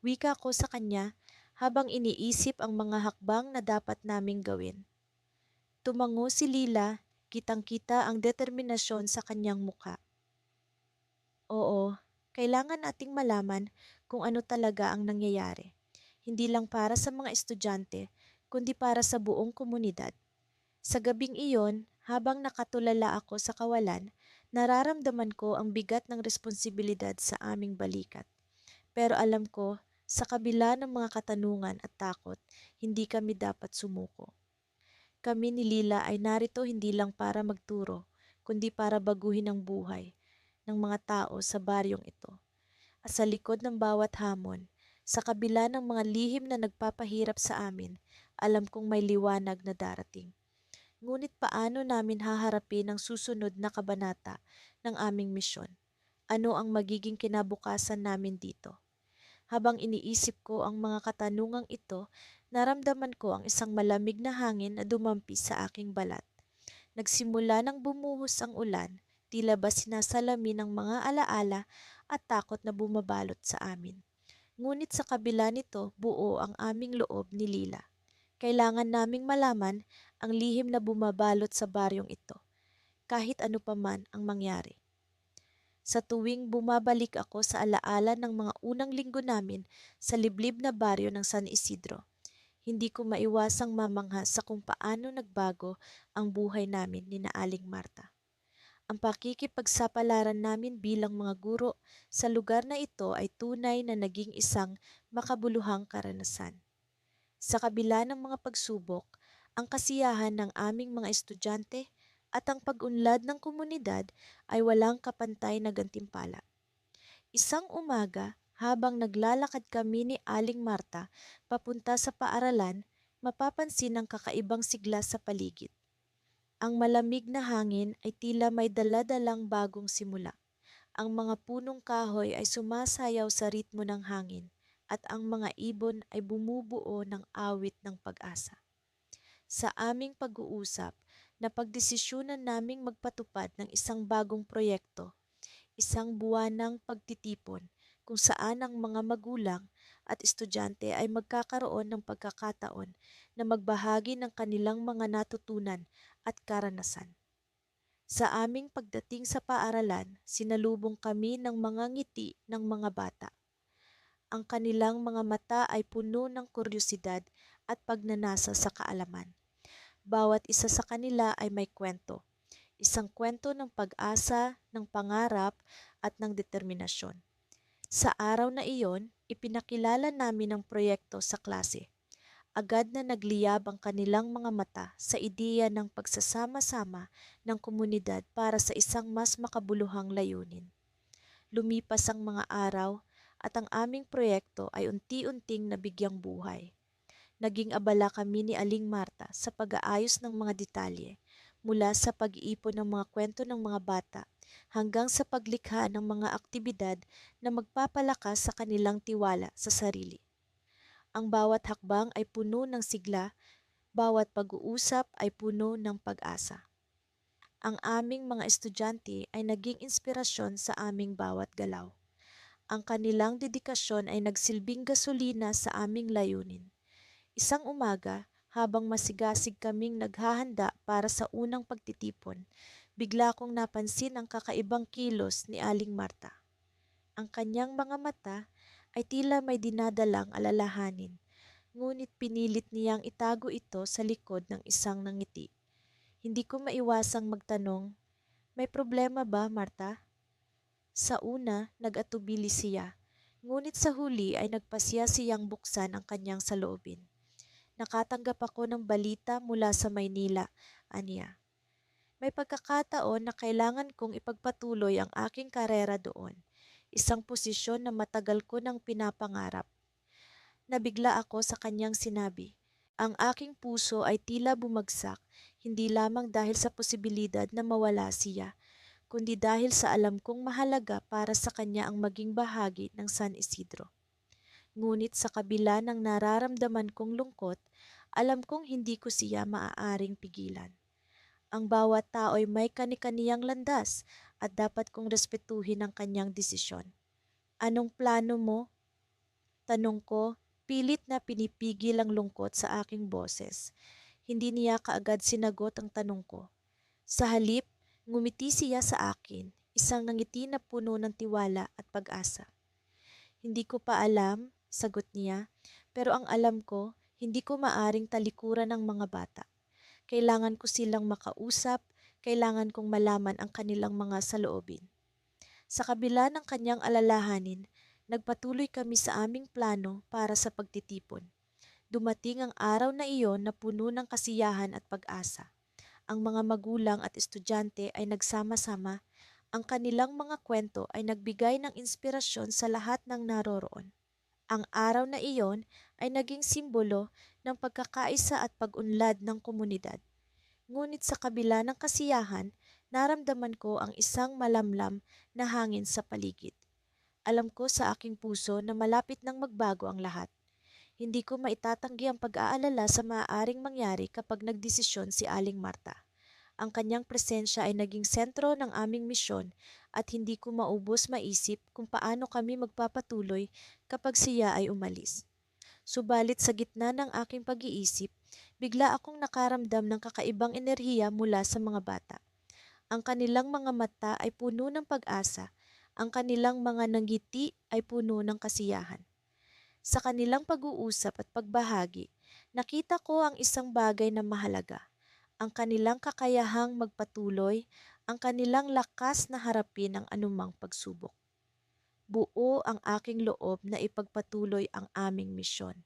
Wika ko sa kanya habang iniisip ang mga hakbang na dapat naming gawin. Tumango si Lila, kitang-kita ang determinasyon sa kanyang muka. Oo, kailangan nating malaman kung ano talaga ang nangyayari. Hindi lang para sa mga estudyante, kundi para sa buong komunidad. Sa gabing iyon, habang nakatulala ako sa kawalan, nararamdaman ko ang bigat ng responsibilidad sa aming balikat. Pero alam ko, sa kabila ng mga katanungan at takot, hindi kami dapat sumuko. Kami ni Lila ay narito hindi lang para magturo, kundi para baguhin ang buhay ng mga tao sa baryong ito. At sa likod ng bawat hamon, sa kabila ng mga lihim na nagpapahirap sa amin, alam kong may liwanag na darating. Ngunit paano namin haharapin ang susunod na kabanata ng aming misyon? Ano ang magiging kinabukasan namin dito? Habang iniisip ko ang mga katanungang ito, naramdaman ko ang isang malamig na hangin na dumampi sa aking balat. Nagsimula nang bumuhos ang ulan, tila ba sinasalamin ng mga alaala at takot na bumabalot sa amin. Ngunit sa kabila nito, buo ang aming loob ni Lila. Kailangan naming malaman ang lihim na bumabalot sa baryong ito, kahit ano pa man ang mangyari. Sa tuwing bumabalik ako sa alaala ng mga unang linggo namin sa liblib na baryo ng San Isidro, hindi ko maiwasang mamangha sa kung paano nagbago ang buhay namin ni na Aling Marta. Ang pakikipagsapalaran namin bilang mga guro sa lugar na ito ay tunay na naging isang makabuluhang karanasan. Sa kabila ng mga pagsubok, ang kasiyahan ng aming mga estudyante at ang pag-unlad ng komunidad ay walang kapantay na gantimpala. Isang umaga, habang naglalakad kami ni Aling Marta papunta sa paaralan, mapapansin ang kakaibang sigla sa paligid. Ang malamig na hangin ay tila may daladalang bagong simula. Ang mga punong kahoy ay sumasayaw sa ritmo ng hangin at ang mga ibon ay bumubuo ng awit ng pag-asa. Sa aming pag-uusap, napagdesisyunan naming magpatupad ng isang bagong proyekto, isang buwanang pagtitipon kung saan ang mga magulang at estudyante ay magkakaroon ng pagkakataon na magbahagi ng kanilang mga natutunan at karanasan. Sa aming pagdating sa paaralan, sinalubong kami ng mga ngiti ng mga bata. Ang kanilang mga mata ay puno ng kuryosidad at pagnanasa sa kaalaman. Bawat isa sa kanila ay may kwento. Isang kwento ng pag-asa, ng pangarap, at ng determinasyon. Sa araw na iyon, ipinakilala namin ang proyekto sa klase. Agad na nagliyab ang kanilang mga mata sa ideya ng pagsasama-sama ng komunidad para sa isang mas makabuluhang layunin. Lumipas ang mga araw at ang aming proyekto ay unti-unting nabigyang buhay. Naging abala kami ni Aling Marta sa pag-aayos ng mga detalye, mula sa pag-iipon ng mga kwento ng mga bata hanggang sa paglikha ng mga aktibidad na magpapalakas sa kanilang tiwala sa sarili. Ang bawat hakbang ay puno ng sigla, bawat pag-uusap ay puno ng pag-asa. Ang aming mga estudyante ay naging inspirasyon sa aming bawat galaw. Ang kanilang dedikasyon ay nagsilbing gasolina sa aming layunin. Isang umaga, habang masigasig kaming naghahanda para sa unang pagtitipon, bigla kong napansin ang kakaibang kilos ni Aling Marta. Ang kanyang mga mata ay tila may dinadalang alalahanin, ngunit pinilit niyang itago ito sa likod ng isang nangiti. Hindi ko maiwasang magtanong, "May problema ba, Marta?" Sa una, nag-atubili siya, ngunit sa huli ay nagpasya siyang buksan ang kanyang saloobin. "Nakatanggap ako ng balita mula sa Maynila," aniya. "May pagkakataon na kailangan kong ipagpatuloy ang aking karera doon. Isang posisyon na matagal ko nang pinapangarap." Nabigla ako sa kanyang sinabi. Ang aking puso ay tila bumagsak, hindi lamang dahil sa posibilidad na mawala siya, kundi dahil sa alam kong mahalaga para sa kanya ang maging bahagi ng San Isidro. Ngunit sa kabila ng nararamdaman kong lungkot, alam kong hindi ko siya maaaring pigilan. Ang bawat tao ay may kani-kaniyang landas at dapat kong respetuhin ang kanyang desisyon. "Anong plano mo?" Tanong ko, pilit na pinipigil ang lungkot sa aking boses. Hindi niya kaagad sinagot ang tanong ko. Sa halip, ngumiti siya sa akin, isang ngiti na puno ng tiwala at pag-asa. "Hindi ko pa alam," sagot niya, "pero ang alam ko, hindi ko maaring talikuran ng mga bata. Kailangan ko silang makausap, kailangan kong malaman ang kanilang mga saloobin." Sa kabila ng kanyang alalahanin, nagpatuloy kami sa aming plano para sa pagtitipon. Dumating ang araw na iyon na puno ng kasiyahan at pag-asa. Ang mga magulang at estudyante ay nagsama-sama. Ang kanilang mga kwento ay nagbigay ng inspirasyon sa lahat ng naroroon. Ang araw na iyon ay naging simbolo ng pagkakaisa at pag-unlad ng komunidad. Ngunit sa kabila ng kasiyahan, naramdaman ko ang isang malamlam na hangin sa paligid. Alam ko sa aking puso na malapit nang magbago ang lahat. Hindi ko maitatanggi ang pag-aalala sa maaaring mangyari kapag nagdesisyon si Aling Marta. Ang kanyang presensya ay naging sentro ng aming misyon at hindi ko maubos maisip kung paano kami magpapatuloy kapag siya ay umalis. Subalit sa gitna ng aking pag-iisip, bigla akong nakaramdam ng kakaibang enerhiya mula sa mga bata. Ang kanilang mga mata ay puno ng pag-asa, ang kanilang mga ngiti ay puno ng kasiyahan. Sa kanilang pag-uusap at pagbahagi, nakita ko ang isang bagay na mahalaga, ang kanilang kakayahang magpatuloy, ang kanilang lakas na harapin ang anumang pagsubok. Buo ang aking loob na ipagpatuloy ang aming misyon,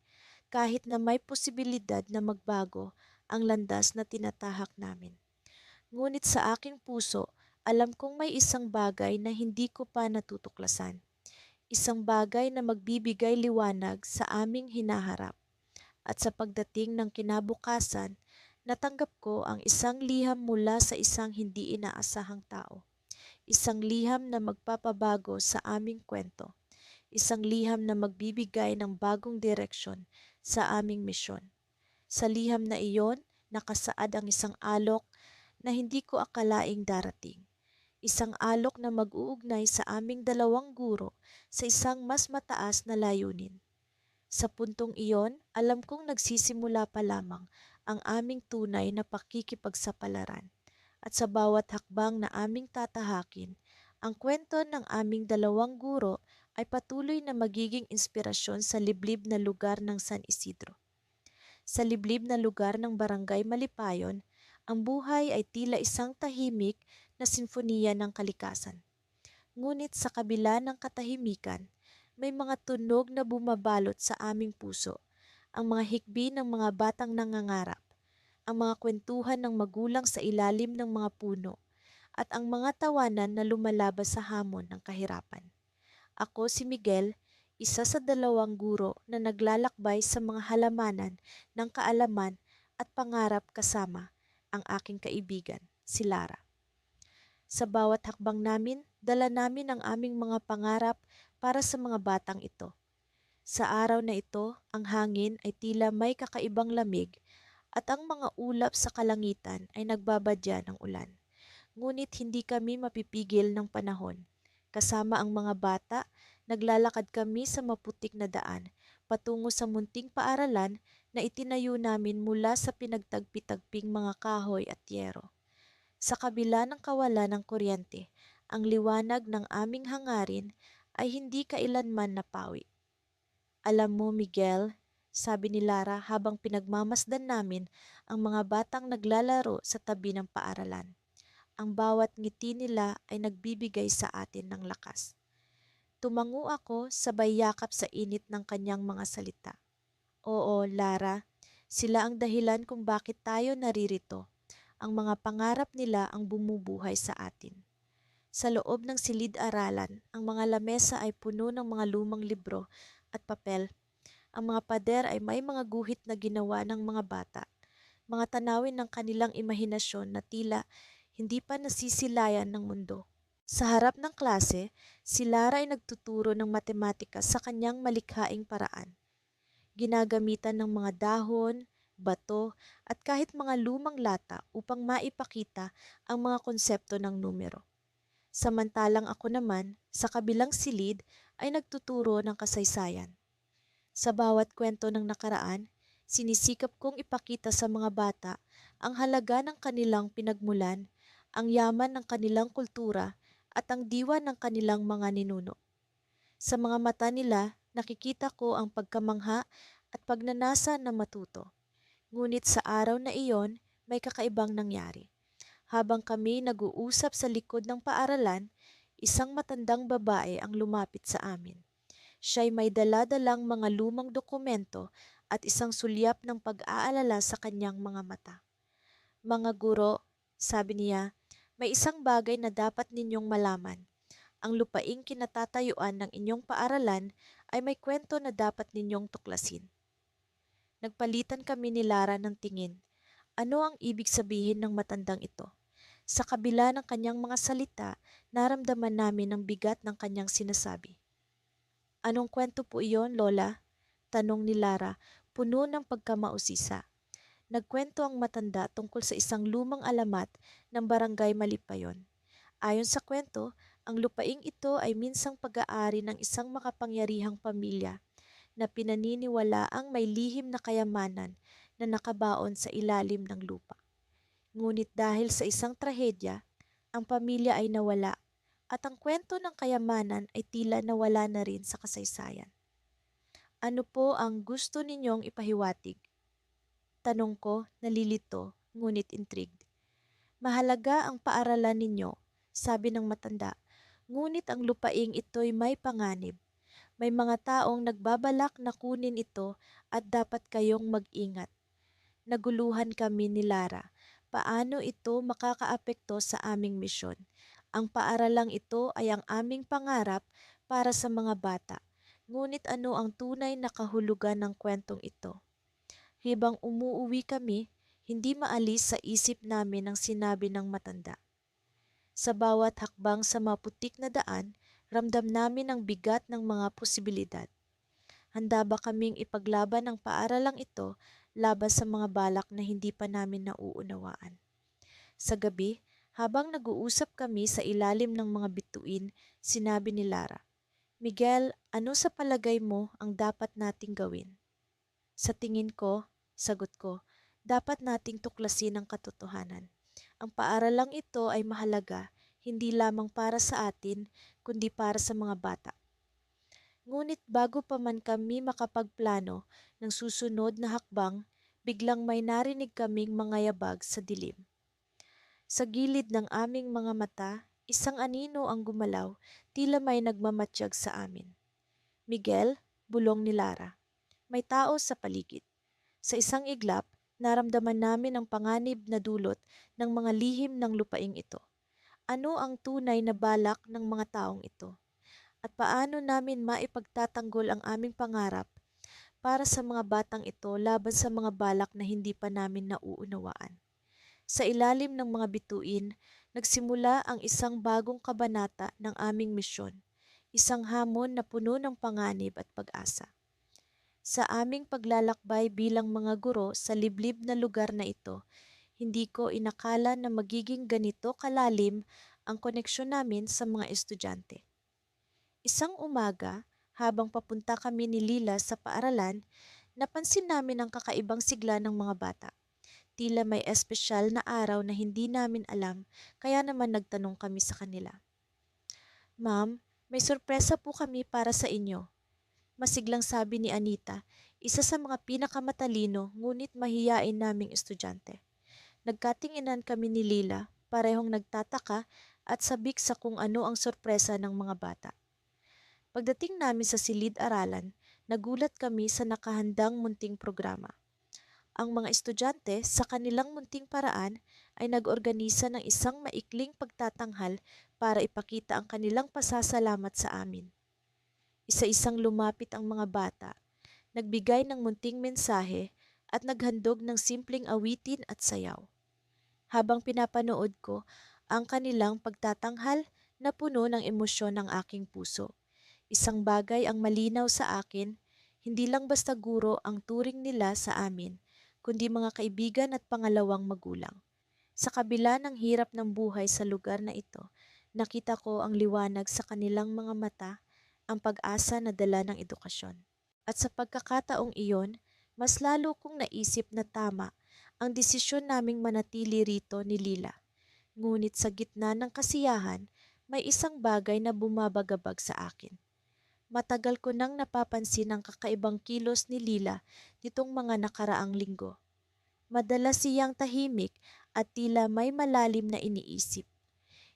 kahit na may posibilidad na magbago ang landas na tinatahak namin. Ngunit sa aking puso, alam kong may isang bagay na hindi ko pa natutuklasan. Isang bagay na magbibigay liwanag sa aming hinaharap. At sa pagdating ng kinabukasan, natanggap ko ang isang liham mula sa isang hindi inaasahang tao. Isang liham na magpapabago sa aming kwento. Isang liham na magbibigay ng bagong direksyon sa aming misyon. Sa liham na iyon, nakasaad ang isang alok na hindi ko akalaing darating. Isang alok na mag-uugnay sa aming dalawang guro sa isang mas mataas na layunin. Sa puntong iyon, alam kong nagsisimula pa lamang ang aming tunay na pakikipagsapalaran. At sa bawat hakbang na aming tatahakin, ang kwento ng aming dalawang guro ay patuloy na magiging inspirasyon sa liblib na lugar ng San Isidro. Sa liblib na lugar ng Barangay Malipayon, ang buhay ay tila isang tahimik na sinfoniya ng kalikasan. Ngunit sa kabila ng katahimikan, may mga tunog na bumabalot sa aming puso, ang mga hikbi ng mga batang nangangarap, ang mga kwentuhan ng magulang sa ilalim ng mga puno, at ang mga tawanan na lumalabas sa hamon ng kahirapan. Ako si Miguel, isa sa 2 guro na naglalakbay sa mga halamanan ng kaalaman at pangarap kasama ang aking kaibigan, si Lara. Sa bawat hakbang namin, dala namin ang aming mga pangarap para sa mga batang ito. Sa araw na ito, ang hangin ay tila may kakaibang lamig at ang mga ulap sa kalangitan ay nagbabadya ng ulan. Ngunit hindi kami mapipigil ng panahon. Kasama ang mga bata, naglalakad kami sa maputik na daan patungo sa munting paaralan na itinayo namin mula sa pinagtagpi-tagping mga kahoy at yero. Sa kabila ng kawalan ng kuryente, ang liwanag ng aming hangarin ay hindi kailanman napawi. Alam mo, Miguel, sabi ni Lara habang pinagmamasdan namin ang mga batang naglalaro sa tabi ng paaralan. Ang bawat ngiti nila ay nagbibigay sa atin ng lakas. Tumango ako sabay yakap sa init ng kanyang mga salita. Oo, Lara, sila ang dahilan kung bakit tayo naririto. Ang mga pangarap nila ang bumubuhay sa atin. Sa loob ng silid-aralan, ang mga lamesa ay puno ng mga lumang libro at papel. Ang mga pader ay may mga guhit na ginawa ng mga bata. Mga tanawin ng kanilang imahinasyon na tila hindi pa nasisilayan ng mundo. Sa harap ng klase, si Lara ay nagtuturo ng matematika sa kanyang malikhaing paraan. Ginagamitan ng mga dahon, bato, at kahit mga lumang lata upang maipakita ang mga konsepto ng numero. Samantalang ako naman, sa kabilang silid, ay nagtuturo ng kasaysayan. Sa bawat kwento ng nakaraan, sinisikap kong ipakita sa mga bata ang halaga ng kanilang pinagmulan, ang yaman ng kanilang kultura, at ang diwa ng kanilang mga ninuno. Sa mga mata nila, nakikita ko ang pagkamangha at pagnanasa na matuto. Ngunit sa araw na iyon, may kakaibang nangyari. Habang kami nag-uusap sa likod ng paaralan, isang matandang babae ang lumapit sa amin. Siya'y may dala-dalang mga lumang dokumento at isang sulyap ng pag-aalala sa kanyang mga mata. Mga guro, sabi niya, may isang bagay na dapat ninyong malaman. Ang lupaing kinatatayuan ng inyong paaralan ay may kwento na dapat ninyong tuklasin. Nagpalitan kami ni Lara ng tingin. Ano ang ibig sabihin ng matandang ito? Sa kabila ng kanyang mga salita, naramdaman namin ang bigat ng kanyang sinasabi. Anong kwento po iyon, Lola? Tanong ni Lara, puno ng pagkamausisa. Nagkwento ang matanda tungkol sa isang lumang alamat ng Barangay Malipayon. Ayon sa kwento, ang lupaing ito ay minsang pag-aari ng isang makapangyarihang pamilya na pinaniniwalaang may lihim na kayamanan na nakabaon sa ilalim ng lupa. Ngunit dahil sa isang trahedya, ang pamilya ay nawala at ang kwento ng kayamanan ay tila nawala na rin sa kasaysayan. Ano po ang gusto ninyong ipahiwatig? Tanong ko, nalilito, ngunit intrigued. Mahalaga ang paaralan ninyo, sabi ng matanda, ngunit ang lupaing ito'y may panganib. May mga taong nagbabalak na kunin ito at dapat kayong mag-ingat. Naguluhan kami ni Lara. Paano ito makakaapekto sa aming misyon? Ang paaralang ito ay ang aming pangarap para sa mga bata. Ngunit ano ang tunay na kahulugan ng kwentong ito? Habang umuuwi kami, hindi maalis sa isip namin ang sinabi ng matanda. Sa bawat hakbang sa maputik na daan, ramdam namin ang bigat ng mga posibilidad. Handa ba kaming ipaglaban ang paaralang ito laban sa mga balak na hindi pa namin nauunawaan? Sa gabi, habang nag-uusap kami sa ilalim ng mga bituin, sinabi ni Lara, Miguel, ano sa palagay mo ang dapat nating gawin? Sa tingin ko, sagot ko, dapat nating tuklasin ang katotohanan. Ang paaralang ito ay mahalaga, hindi lamang para sa atin, kundi para sa mga bata. Ngunit bago pa man kami makapagplano ng susunod na hakbang, biglang may narinig kaming mga yabag sa dilim. Sa gilid ng aming mga mata, isang anino ang gumalaw, tila may nagmamatsyag sa amin. Miguel, bulong ni Lara. May tao sa paligid. Sa isang iglap, naramdaman namin ang panganib na dulot ng mga lihim ng lupaing ito. Ano ang tunay na balak ng mga taong ito? At paano namin maipagtatanggol ang aming pangarap para sa mga batang ito laban sa mga balak na hindi pa namin nauunawaan? Sa ilalim ng mga bituin, nagsimula ang isang bagong kabanata ng aming misyon, isang hamon na puno ng panganib at pag-asa. Sa aming paglalakbay bilang mga guro sa liblib na lugar na ito, hindi ko inakala na magiging ganito kalalim ang koneksyon namin sa mga estudyante. Isang umaga, habang papunta kami ni Lila sa paaralan, napansin namin ang kakaibang sigla ng mga bata. Tila may espesyal na araw na hindi namin alam, kaya naman nagtanong kami sa kanila. Ma'am, may sorpresa po kami para sa inyo. Masiglang sabi ni Anita, isa sa mga pinakamatalino ngunit mahiyain naming estudyante. Nagkatinginan kami ni Lila, parehong nagtataka at sabik sa kung ano ang sorpresa ng mga bata. Pagdating namin sa silid-aralan, nagulat kami sa nakahandang munting programa. Ang mga estudyante sa kanilang munting paraan ay nag-organisa ng isang maikling pagtatanghal para ipakita ang kanilang pasasalamat sa amin. Isa-isang lumapit ang mga bata, nagbigay ng munting mensahe at naghandog ng simpleng awitin at sayaw. Habang pinapanood ko ang kanilang pagtatanghal, na puno ng emosyon ng aking puso. Isang bagay ang malinaw sa akin, hindi lang basta guro ang turing nila sa amin, kundi mga kaibigan at pangalawang magulang. Sa kabila ng hirap ng buhay sa lugar na ito, nakita ko ang liwanag sa kanilang mga mata, ang pag-asa na dala ng edukasyon. At sa pagkakataong iyon, mas lalo kong naisip na tama ang desisyon naming manatili rito ni Lila. Ngunit sa gitna ng kasiyahan, may isang bagay na bumabagabag sa akin. Matagal ko nang napapansin ang kakaibang kilos ni Lila nitong mga nakaraang linggo. Madalas siyang tahimik at tila may malalim na iniisip.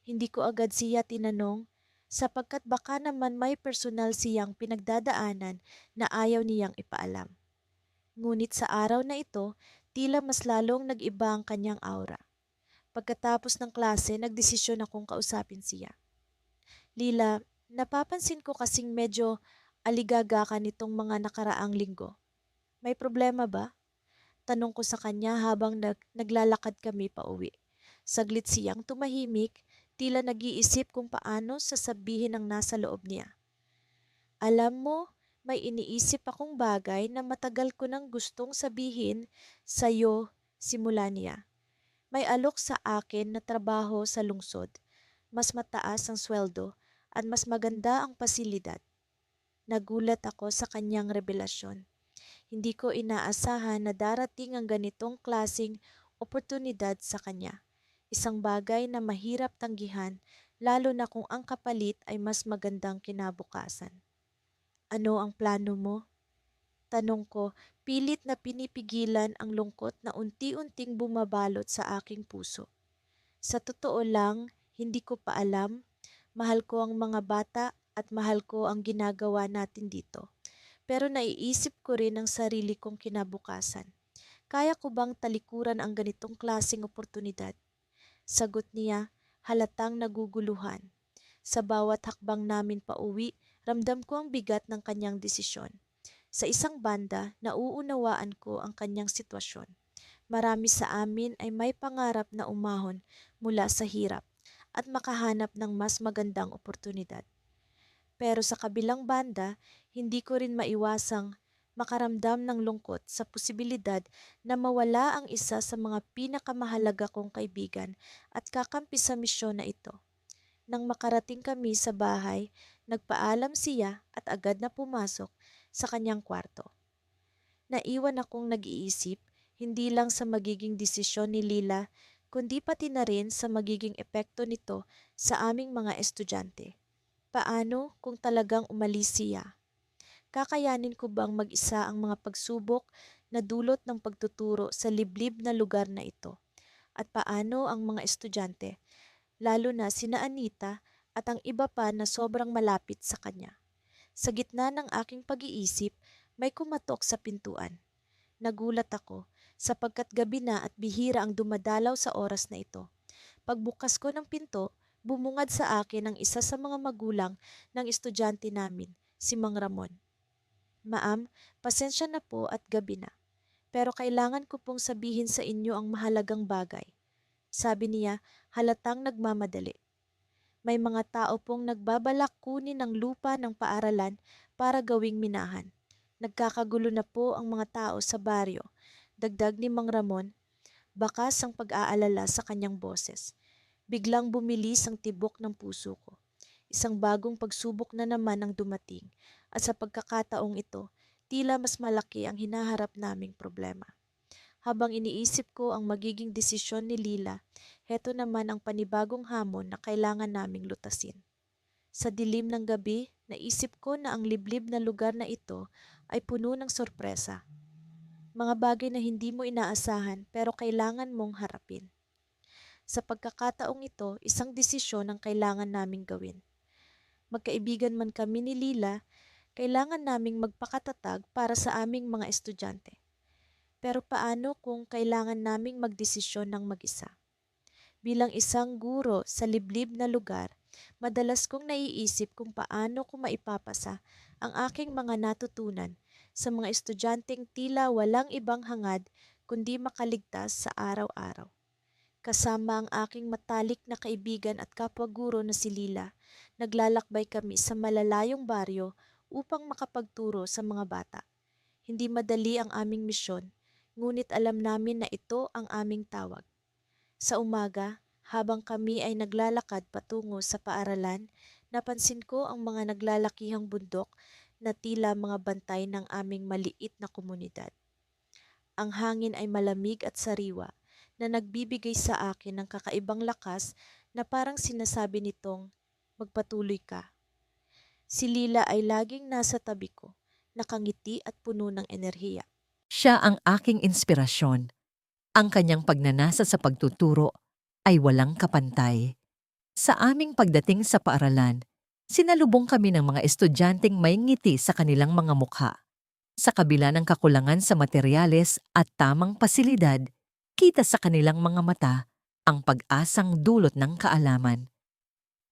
Hindi ko agad siya tinanong sapagkat baka naman may personal siyang pinagdadaanan na ayaw niyang ipaalam. Ngunit sa araw na ito, tila mas lalong nag-iba ang kanyang aura. Pagkatapos ng klase, nagdesisyon akong kausapin siya. Lila, napapansin ko kasing medyo aligaga ka nitong mga nakaraang linggo. May problema ba? Tanong ko sa kanya habang naglalakad kami pa uwi. Saglit siyang tumahimik, tila nag-iisip kung paano sasabihin ang nasa loob niya. Alam mo, may iniisip akong bagay na matagal ko nang gustong sabihin sa'yo, simula niya. May alok sa akin na trabaho sa lungsod, mas mataas ang sweldo at mas maganda ang pasilidad. Nagulat ako sa kanyang revelasyon. Hindi ko inaasahan na darating ang ganitong klasing oportunidad sa kanya. Isang bagay na mahirap tanggihan, lalo na kung ang kapalit ay mas magandang kinabukasan. Ano ang plano mo? Tanong ko, pilit na pinipigilan ang lungkot na unti-unting bumabalot sa aking puso. Sa totoo lang, hindi ko pa alam. Mahal ko ang mga bata at mahal ko ang ginagawa natin dito. Pero naiisip ko rin ang sarili kong kinabukasan. Kaya ko bang talikuran ang ganitong klaseng oportunidad? Sagot niya, halatang naguguluhan. Sa bawat hakbang namin pauwi, ramdam ko ang bigat ng kanyang desisyon. Sa isang banda, nauunawaan ko ang kanyang sitwasyon. Marami sa amin ay may pangarap na umahon mula sa hirap at makahanap ng mas magandang oportunidad. Pero sa kabilang banda, hindi ko rin maiwasang makaramdam ng lungkot sa posibilidad na mawala ang isa sa mga pinakamahalaga kong kaibigan at kakampi sa misyon na ito. Nang makarating kami sa bahay, nagpaalam siya at agad na pumasok sa kanyang kwarto. Naiwan akong nag-iisip, hindi lang sa magiging desisyon ni Lila, kundi pati na rin sa magiging epekto nito sa aming mga estudyante. Paano kung talagang umalis siya? Kakayanin ko bang mag-isa ang mga pagsubok na dulot ng pagtuturo sa liblib na lugar na ito at paano ang mga estudyante, lalo na sina Anita at ang iba pa na sobrang malapit sa kanya. Sa gitna ng aking pag-iisip, may kumatok sa pintuan. Nagulat ako sapagkat gabi na at bihira ang dumadalaw sa oras na ito. Pagbukas ko ng pinto, bumungad sa akin ang isa sa mga magulang ng estudyante namin, si Mang Ramon. Ma'am, pasensya na po at gabi na. Pero kailangan ko pong sabihin sa inyo ang mahalagang bagay. Sabi niya, halatang nagmamadali. May mga tao pong nagbabalak kunin ang lupa ng paaralan para gawing minahan. Nagkakagulo na po ang mga tao sa baryo. Dagdag ni Mang Ramon, bakas ang pag-aalala sa kanyang boses. Biglang bumilis ang tibok ng puso ko. Isang bagong pagsubok na naman ang dumating at sa pagkakataong ito, tila mas malaki ang hinaharap naming problema. Habang iniisip ko ang magiging desisyon ni Lila, heto naman ang panibagong hamon na kailangan naming lutasin. Sa dilim ng gabi, naisip ko na ang liblib na lugar na ito ay puno ng sorpresa. Mga bagay na hindi mo inaasahan pero kailangan mong harapin. Sa pagkakataong ito, isang desisyon ang kailangan naming gawin. Magkaibigan man kami ni Lila, kailangan naming magpakatatag para sa aming mga estudyante. Pero paano kung kailangan naming magdesisyon ng mag-isa? Bilang isang guro sa liblib na lugar, madalas kong naiisip kung paano ko maipapasa ang aking mga natutunan sa mga estudyanteng tila walang ibang hangad kundi makaligtas sa araw-araw. Kasama ang aking matalik na kaibigan at kapwa-guro na si Lila, naglalakbay kami sa malalayong baryo upang makapagturo sa mga bata. Hindi madali ang aming misyon, ngunit alam namin na ito ang aming tawag. Sa umaga, habang kami ay naglalakad patungo sa paaralan, napansin ko ang mga naglalakihang bundok na tila mga bantay ng aming maliit na komunidad. Ang hangin ay malamig at sariwa na nagbibigay sa akin ng kakaibang lakas na parang sinasabi nitong, magpatuloy ka. Si Lila ay laging nasa tabi ko, nakangiti at puno ng enerhiya. Siya ang aking inspirasyon. Ang kanyang pagnanasa sa pagtuturo ay walang kapantay. Sa aming pagdating sa paaralan, sinalubong kami ng mga estudyanteng may ngiti sa kanilang mga mukha. Sa kabila ng kakulangan sa materyales at tamang pasilidad, kita sa kanilang mga mata ang pag-asang dulot ng kaalaman.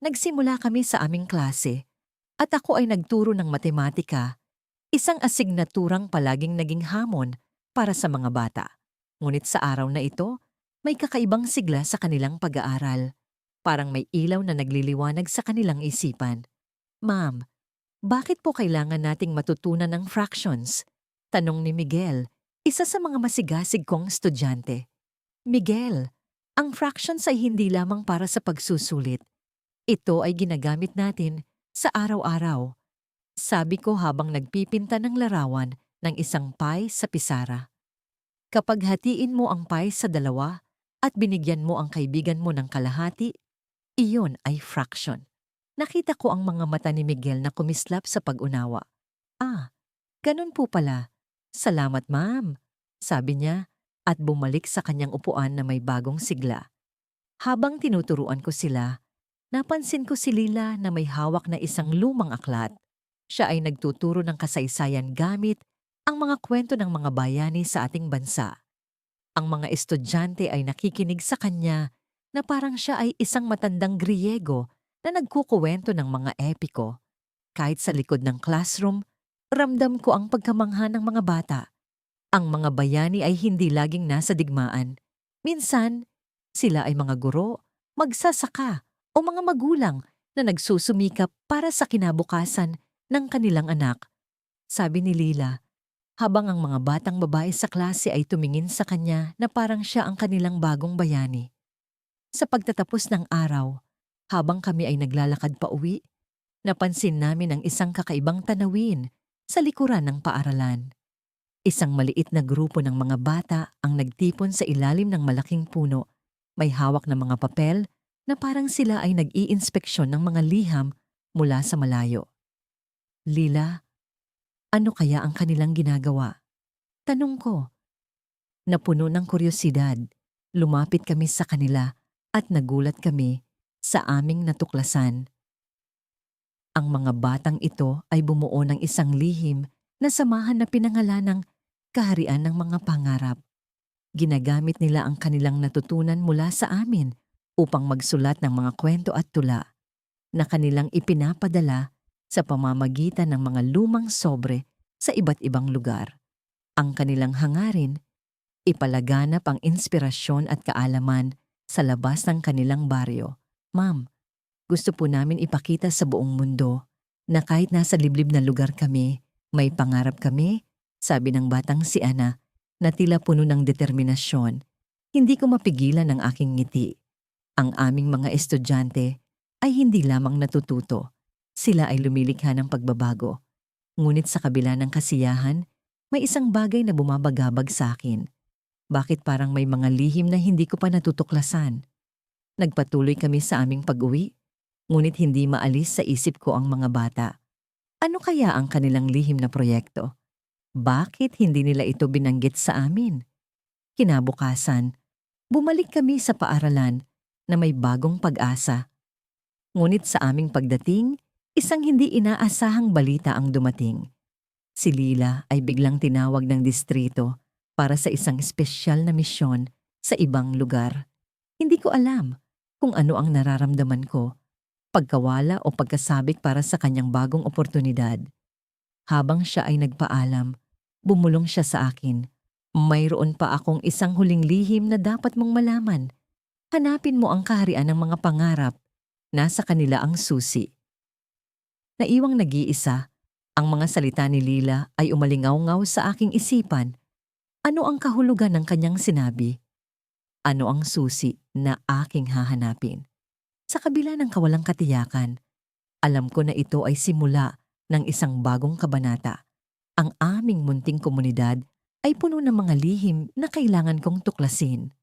Nagsimula kami sa aming klase at ako ay nagturo ng matematika, isang asignaturang palaging naging hamon para sa mga bata. Ngunit sa araw na ito, may kakaibang sigla sa kanilang pag-aaral. Parang may ilaw na nagliliwanag sa kanilang isipan. Ma'am, bakit po kailangan nating matutunan ng fractions? Tanong ni Miguel, isa sa mga masigasig kong estudyante. Miguel, ang fractions ay hindi lamang para sa pagsusulit. Ito ay ginagamit natin sa araw-araw. Sabi ko habang nagpipinta ng larawan ng isang pie sa pisara. Kapag hatiin mo ang pie sa dalawa at binigyan mo ang kaibigan mo ng kalahati, iyon ay fraction. Nakita ko ang mga mata ni Miguel na kumislap sa pag-unawa. Ah, ganun po pala. Salamat ma'am, sabi niya at bumalik sa kanyang upuan na may bagong sigla. Habang tinuturuan ko sila, napansin ko si Lila na may hawak na isang lumang aklat. Siya ay nagtuturo ng kasaysayan gamit ang mga kwento ng mga bayani sa ating bansa. Ang mga estudyante ay nakikinig sa kanya na parang siya ay isang matandang Griego na nagkukuwento ng mga epiko. Kahit sa likod ng classroom, ramdam ko ang pagkamangha ng mga bata. Ang mga bayani ay hindi laging nasa digmaan. Minsan, sila ay mga guro, magsasaka o mga magulang na nagsusumikap para sa kinabukasan ng kanilang anak. Sabi ni Lila, habang ang mga batang babae sa klase ay tumingin sa kanya na parang siya ang kanilang bagong bayani. Sa pagtatapos ng araw, habang kami ay naglalakad pa uwi, napansin namin ang isang kakaibang tanawin sa likuran ng paaralan. Isang maliit na grupo ng mga bata ang nagtipon sa ilalim ng malaking puno. May hawak na mga papel na parang sila ay nag-iinspeksyon ng mga liham mula sa malayo. Lila, ano kaya ang kanilang ginagawa? Tanong ko. Napuno ng kuryosidad, lumapit kami sa kanila at nagulat kami sa aming natuklasan. Ang mga batang ito ay bumuo ng isang lihim na samahan na pinangalan ng Kaharian ng Mga Pangarap. Ginagamit nila ang kanilang natutunan mula sa amin upang magsulat ng mga kwento at tula na kanilang ipinapadala sa pamamagitan ng mga lumang sobre sa iba't ibang lugar. Ang kanilang hangarin, ipalaganap ang inspirasyon at kaalaman sa labas ng kanilang baryo. Ma'am, gusto po namin ipakita sa buong mundo na kahit nasa liblib na lugar kami, may pangarap kami, sabi ng batang si Ana na tila puno ng determinasyon. Hindi ko mapigilan ang aking ngiti. Ang aming mga estudyante ay hindi lamang natututo. Sila ay lumilikha ng pagbabago. Ngunit sa kabila ng kasiyahan, may isang bagay na bumabagabag sa akin. Bakit parang may mga lihim na hindi ko pa natutuklasan? Nagpatuloy kami sa aming pag-uwi, ngunit hindi maalis sa isip ko ang mga bata. Ano kaya ang kanilang lihim na proyekto? Bakit hindi nila ito binanggit sa amin? Kinabukasan, bumalik kami sa paaralan na may bagong pag-asa. Ngunit sa aming pagdating, isang hindi inaasahang balita ang dumating. Si Lila ay biglang tinawag ng distrito para sa isang espesyal na misyon sa ibang lugar. Hindi ko alam kung ano ang nararamdaman ko, pagkawala o pagkasabik para sa kanyang bagong oportunidad. Habang siya ay nagpaalam, bumulong siya sa akin. Mayroon pa akong isang huling lihim na dapat mong malaman. Hanapin mo ang kaharian ng mga pangarap. Nasa kanila ang susi. Naiwang nag-iisa, ang mga salita ni Lila ay umalingaw-ngaw sa aking isipan. Ano ang kahulugan ng kanyang sinabi? Ano ang susi na aking hahanapin? Sa kabila ng kawalang katiyakan, alam ko na ito ay simula ng isang bagong kabanata. Ang aming munting komunidad ay puno ng mga lihim na kailangan kong tuklasin.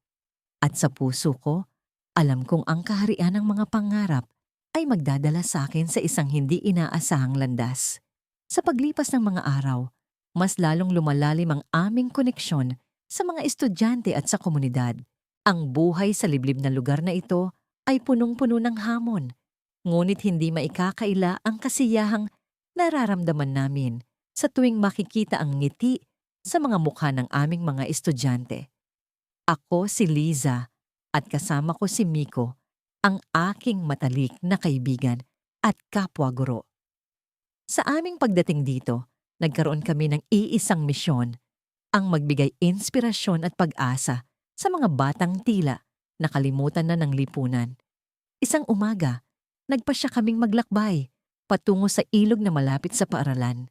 At sa puso ko, alam kong ang kaharian ng mga pangarap ay magdadala sa akin sa isang hindi inaasahang landas. Sa paglipas ng mga araw, mas lalong lumalalim ang aming koneksyon sa mga estudyante at sa komunidad. Ang buhay sa liblib na lugar na ito ay punong-puno ng hamon, ngunit hindi maikakaila ang kasiyahang nararamdaman namin sa tuwing makikita ang ngiti sa mga mukha ng aming mga estudyante. Ako si Liza at kasama ko si Miko, ang aking matalik na kaibigan at kapwa-guro. Sa aming pagdating dito, nagkaroon kami ng iisang misyon, ang magbigay inspirasyon at pag-asa sa mga batang tila nakalimutan na ng lipunan. Isang umaga, nagpasya kaming maglakbay patungo sa ilog na malapit sa paaralan.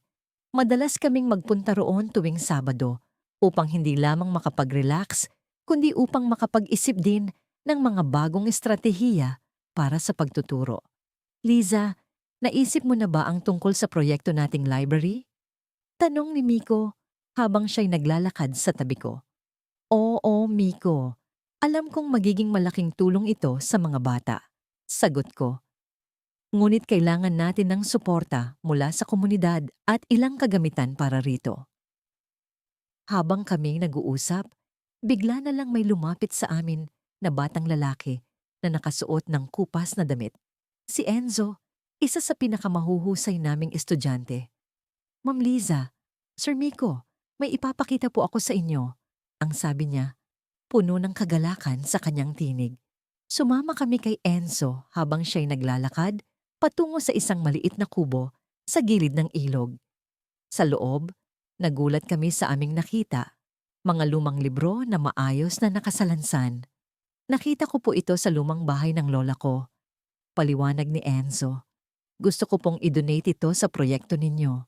Madalas kaming magpunta roon tuwing Sabado upang hindi lamang makapag-relax, kundi upang makapag-isip din ng mga bagong estratehiya para sa pagtuturo. Liza, naisip mo na ba ang tungkol sa proyekto nating library? Tanong ni Miko habang siya'y naglalakad sa tabi ko. Oo, Miko. Alam kong magiging malaking tulong ito sa mga bata. Sagot ko. Ngunit kailangan natin ng suporta mula sa komunidad at ilang kagamitan para rito. Habang kami nag-uusap, bigla na lang may lumapit sa amin na batang lalaki na nakasuot ng kupas na damit. Si Enzo, isa sa pinakamahuhusay naming estudyante. Ma'am Liza, Sir Miko, may ipapakita po ako sa inyo. Ang sabi niya, puno ng kagalakan sa kanyang tinig. Sumama kami kay Enzo habang siya'y naglalakad patungo sa isang maliit na kubo sa gilid ng ilog. Sa loob, nagulat kami sa aming nakita. Mga lumang libro na maayos na nakasalansan. Nakita ko po ito sa lumang bahay ng lola ko. Paliwanag ni Enzo. Gusto ko pong i-donate ito sa proyekto ninyo.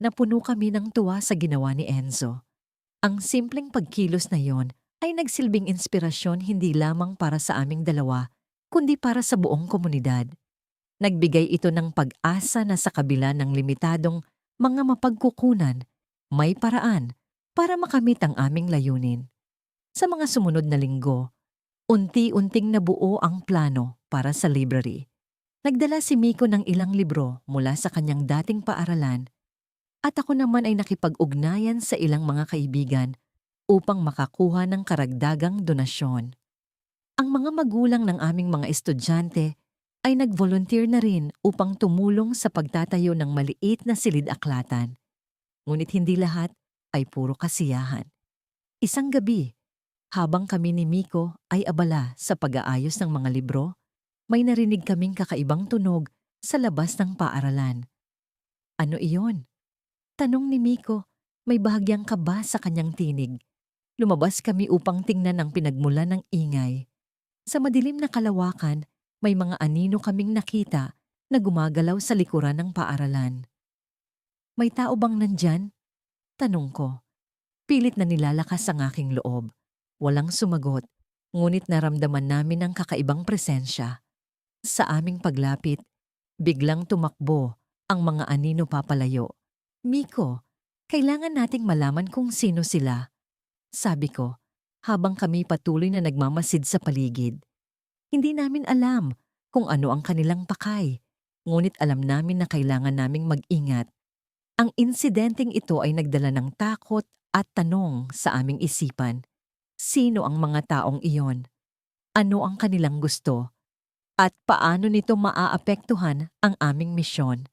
Napuno kami ng tuwa sa ginawa ni Enzo. Ang simpleng pagkilos na yon ay nagsilbing inspirasyon hindi lamang para sa aming dalawa, kundi para sa buong komunidad. Nagbigay ito ng pag-asa na sa kabila ng limitadong mga mapagkukunan, may paraan para makamit ang aming layunin. Sa mga sumunod na linggo, unti-unting nabuo ang plano para sa library. Nagdala si Miko ng ilang libro mula sa kanyang dating paaralan At ako naman ay nakipag-ugnayan sa ilang mga kaibigan upang makakuha ng karagdagang donasyon. Ang mga magulang ng aming mga estudyante ay nag-volunteer na rin upang tumulong sa pagtatayo ng maliit na silid-aklatan. Ngunit hindi lahat ay puro kasiyahan. Isang gabi, habang kami ni Miko ay abala sa pag-aayos ng mga libro, may narinig kaming kakaibang tunog sa labas ng paaralan. Ano iyon? Tanong ni Miko, may bahagyang kaba sa kanyang tinig. Lumabas kami upang tingnan ang pinagmulan ng ingay. Sa madilim na kalawakan, may mga anino kaming nakita na gumagalaw sa likuran ng paaralan. May tao bang nandyan? Tanong ko. Pilit na nilalakas ang aking loob. Walang sumagot, ngunit naramdaman namin ang kakaibang presensya. Sa aming paglapit, biglang tumakbo ang mga anino papalayo. Miko, kailangan nating malaman kung sino sila. Sabi ko, habang kami patuloy na nagmamasid sa paligid. Hindi namin alam kung ano ang kanilang pakay, ngunit alam namin na kailangan naming mag-ingat. Ang insidenteng ito ay nagdala ng takot at tanong sa aming isipan. Sino ang mga taong iyon? Ano ang kanilang gusto? At paano nito maaapektuhan ang aming misyon?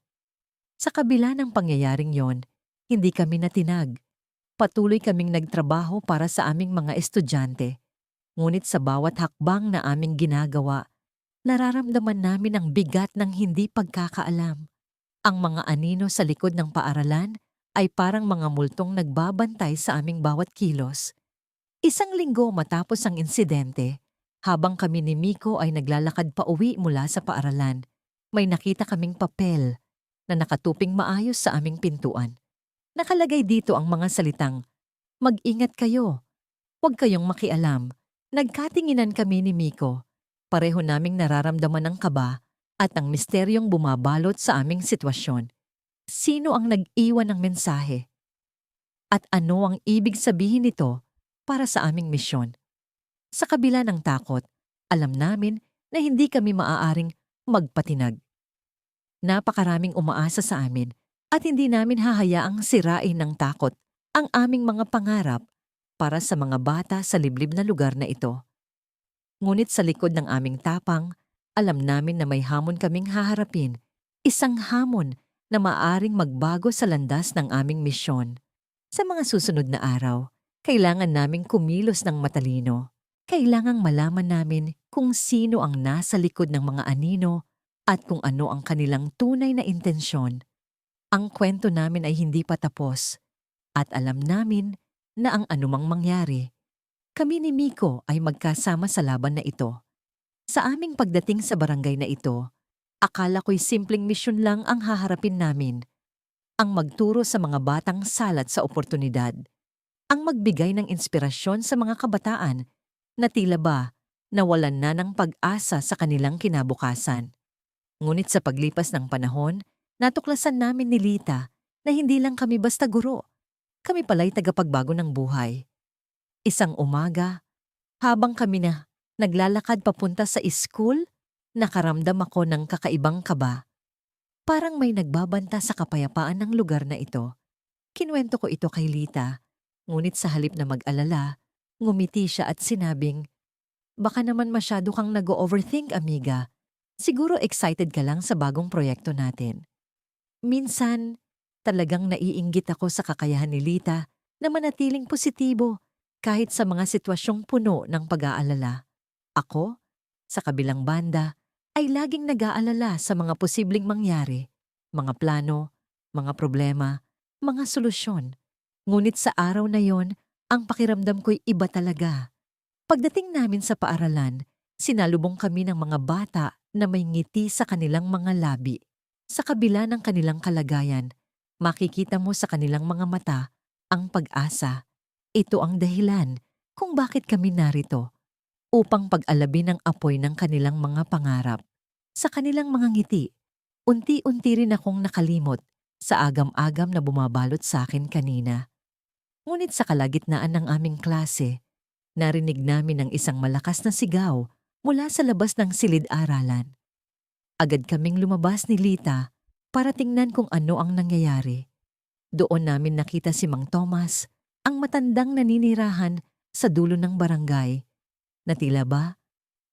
Sa kabila ng pangyayaring yon, hindi kami natinag. Patuloy kaming nagtrabaho para sa aming mga estudyante. Ngunit sa bawat hakbang na aming ginagawa, nararamdaman namin ang bigat ng hindi pagkakaalam. Ang mga anino sa likod ng paaralan ay parang mga multong nagbabantay sa aming bawat kilos. Isang linggo matapos ang insidente, habang kami ni Miko ay naglalakad pa uwi mula sa paaralan, may nakita kaming papel na nakatuping maayos sa aming pintuan. Nakalagay dito ang mga salitang, "Mag-ingat kayo, huwag kayong makialam." Nagkatinginan kami ni Miko. Pareho naming nararamdaman ang kaba at ang misteryong bumabalot sa aming sitwasyon. Sino ang nag-iwan ng mensahe? At ano ang ibig sabihin nito para sa aming misyon? Sa kabila ng takot, alam namin na hindi kami maaaring magpatinag. Napakaraming umaasa sa amin at hindi namin hahayaang sirain ng takot ang aming mga pangarap para sa mga bata sa liblib na lugar na ito. Ngunit sa likod ng aming tapang, alam namin na may hamon kaming haharapin, isang hamon na maaaring magbago sa landas ng aming misyon. Sa mga susunod na araw, kailangan naming kumilos ng matalino. Kailangang malaman namin kung sino ang nasa likod ng mga anino at kung ano ang kanilang tunay na intensyon. Ang kwento namin ay hindi pa tapos at alam namin na ang anumang mangyari, kami ni Miko ay magkasama sa laban na ito. Sa aming pagdating sa barangay na ito, akala ko'y simpleng misyon lang ang haharapin namin. Ang magturo sa mga batang salat sa oportunidad. Ang magbigay ng inspirasyon sa mga kabataan na tila ba nawalan na ng pag-asa sa kanilang kinabukasan. Ngunit sa paglipas ng panahon, natuklasan namin ni Lita na hindi lang kami basta guro. Kami pala'y tagapagbago ng buhay. Isang umaga, habang kami na naglalakad papunta sa school, nakaramdam ako ng kakaibang kaba. Parang may nagbabanta sa kapayapaan ng lugar na ito. Kinuwento ko ito kay Lita, ngunit sa halip na mag-alala, ngumiti siya at sinabing, "Baka naman masyado kang nag-overthink, amiga. Siguro excited ka lang sa bagong proyekto natin." Minsan, talagang naiinggit ako sa kakayahan ni Lita na manatiling positibo kahit sa mga sitwasyong puno ng pag-aalala. Ako, sa kabilang banda, ay laging nag-aalala sa mga posibleng mangyari, mga plano, mga problema, mga solusyon. Ngunit sa araw na yon, ang pakiramdam ko'y iba talaga. Pagdating namin sa paaralan, sinalubong kami ng mga bata na may ngiti sa kanilang mga labi. Sa kabila ng kanilang kalagayan, makikita mo sa kanilang mga mata ang pag-asa. Ito ang dahilan kung bakit kami narito, upang pag-alabi ng apoy ng kanilang mga pangarap. Sa kanilang mga ngiti, unti-unti rin akong nakalimot sa agam-agam na bumabalot sa akin kanina. Ngunit sa kalagitnaan ng aming klase, narinig namin ang isang malakas na sigaw mula sa labas ng silid-aralan. Agad kaming lumabas ni Lita para tingnan kung ano ang nangyayari. Doon namin nakita si Mang Tomas, ang matandang naninirahan sa dulo ng barangay, na tila ba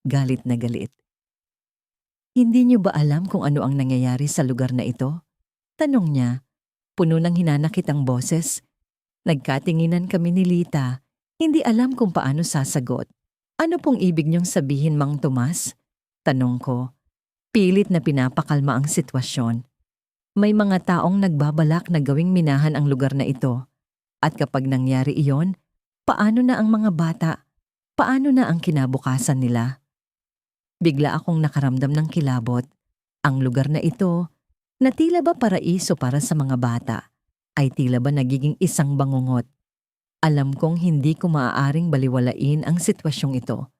galit na galit. Hindi niyo ba alam kung ano ang nangyayari sa lugar na ito? Tanong niya, puno ng hinanakit ang boses. Nagkatinginan kami ni Lita, hindi alam kung paano sasagot. Ano pong ibig niyong sabihin, Mang Tomas? Tanong ko, pilit na pinapakalma ang sitwasyon. May mga taong nagbabalak na gawing minahan ang lugar na ito. At kapag nangyari iyon, paano na ang mga bata? Paano na ang kinabukasan nila? Bigla akong nakaramdam ng kilabot. Ang lugar na ito, na tila ba paraiso para sa mga bata, ay tila ba nagiging isang bangungot. Alam kong hindi ko maaaring baliwalain ang sitwasyong ito.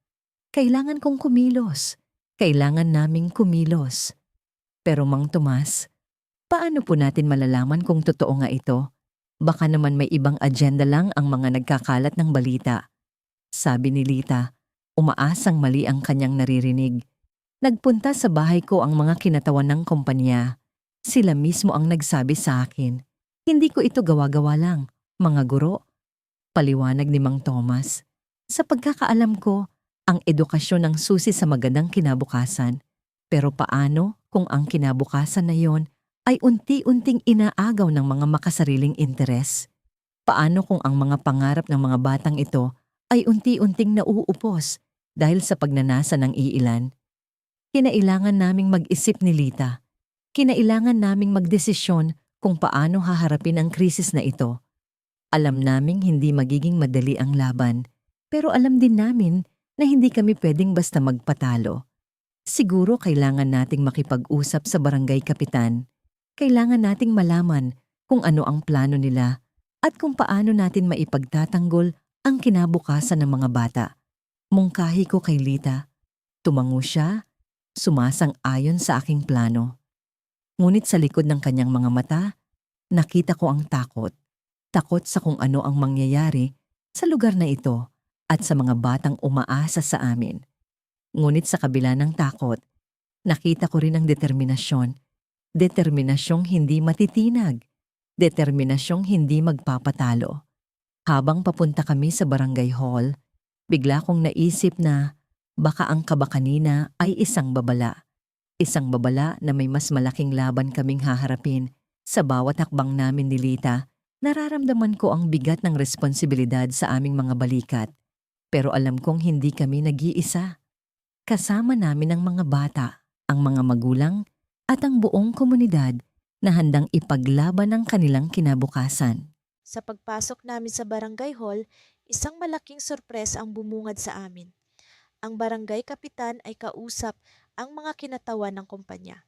Kailangan kong kumilos. Kailangan naming kumilos. Pero Mang Tomas, paano po natin malalaman kung totoo nga ito? Baka naman may ibang agenda lang ang mga nagkakalat ng balita. Sabi ni Lita, umaasang mali ang kanyang naririnig. Nagpunta sa bahay ko ang mga kinatawan ng kumpanya. Sila mismo ang nagsabi sa akin. Hindi ko ito gawa-gawa lang, mga guro. Paliwanag ni Mang Tomas. Sa pagkakaalam ko, ang edukasyon ang susi sa magandang kinabukasan. Pero paano kung ang kinabukasan na yon ay unti-unting inaagaw ng mga makasariling interes? Paano kung ang mga pangarap ng mga batang ito ay unti-unting nauupos dahil sa pagnanasa ng iilan? Kinailangan naming mag-isip ni Lita. Kinailangan naming magdesisyon kung paano haharapin ang krisis na ito. Alam naming hindi magiging madali ang laban, pero alam din namin na hindi kami pwedeng basta magpatalo. Siguro kailangan nating makipag-usap sa barangay kapitan. Kailangan nating malaman kung ano ang plano nila at kung paano natin maipagtatanggol ang kinabukasan ng mga bata. Mungkahi ko kay Lita. Tumango siya, sumasang-ayon sa aking plano. Ngunit sa likod ng kanyang mga mata, nakita ko ang takot. Takot sa kung ano ang mangyayari sa lugar na ito at sa mga batang umaasa sa amin. Ngunit sa kabila ng takot, nakita ko rin ang determinasyon. Determinasyong hindi matitinag. Determinasyong hindi magpapatalo. Habang papunta kami sa barangay hall, bigla kong naisip na baka ang kaba kanina ay isang babala. Isang babala na may mas malaking laban kaming haharapin. Sa bawat hakbang namin ni Lita, nararamdaman ko ang bigat ng responsibilidad sa aming mga balikat. Pero alam kong hindi kami nag-iisa. Kasama namin ang mga bata, ang mga magulang, at ang buong komunidad na handang ipaglaban ang kanilang kinabukasan. Sa pagpasok namin sa barangay hall, isang malaking sorpresa ang bumungad sa amin. Ang barangay kapitan ay kausap ang mga kinatawan ng kumpanya.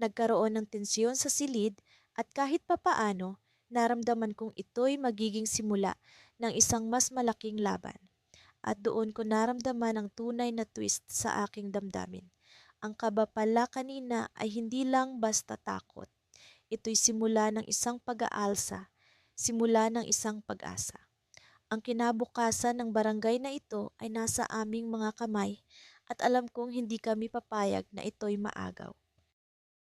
Nagkaroon ng tensyon sa silid at kahit papaano, naramdaman kong ito'y magiging simula ng isang mas malaking laban. At doon ko naramdaman ang tunay na twist sa aking damdamin. Ang kaba pala kanina ay hindi lang basta takot. Ito'y simula ng isang pag-aalsa, simula ng isang pag-asa. Ang kinabukasan ng barangay na ito ay nasa aming mga kamay at alam kong hindi kami papayag na ito'y maagaw.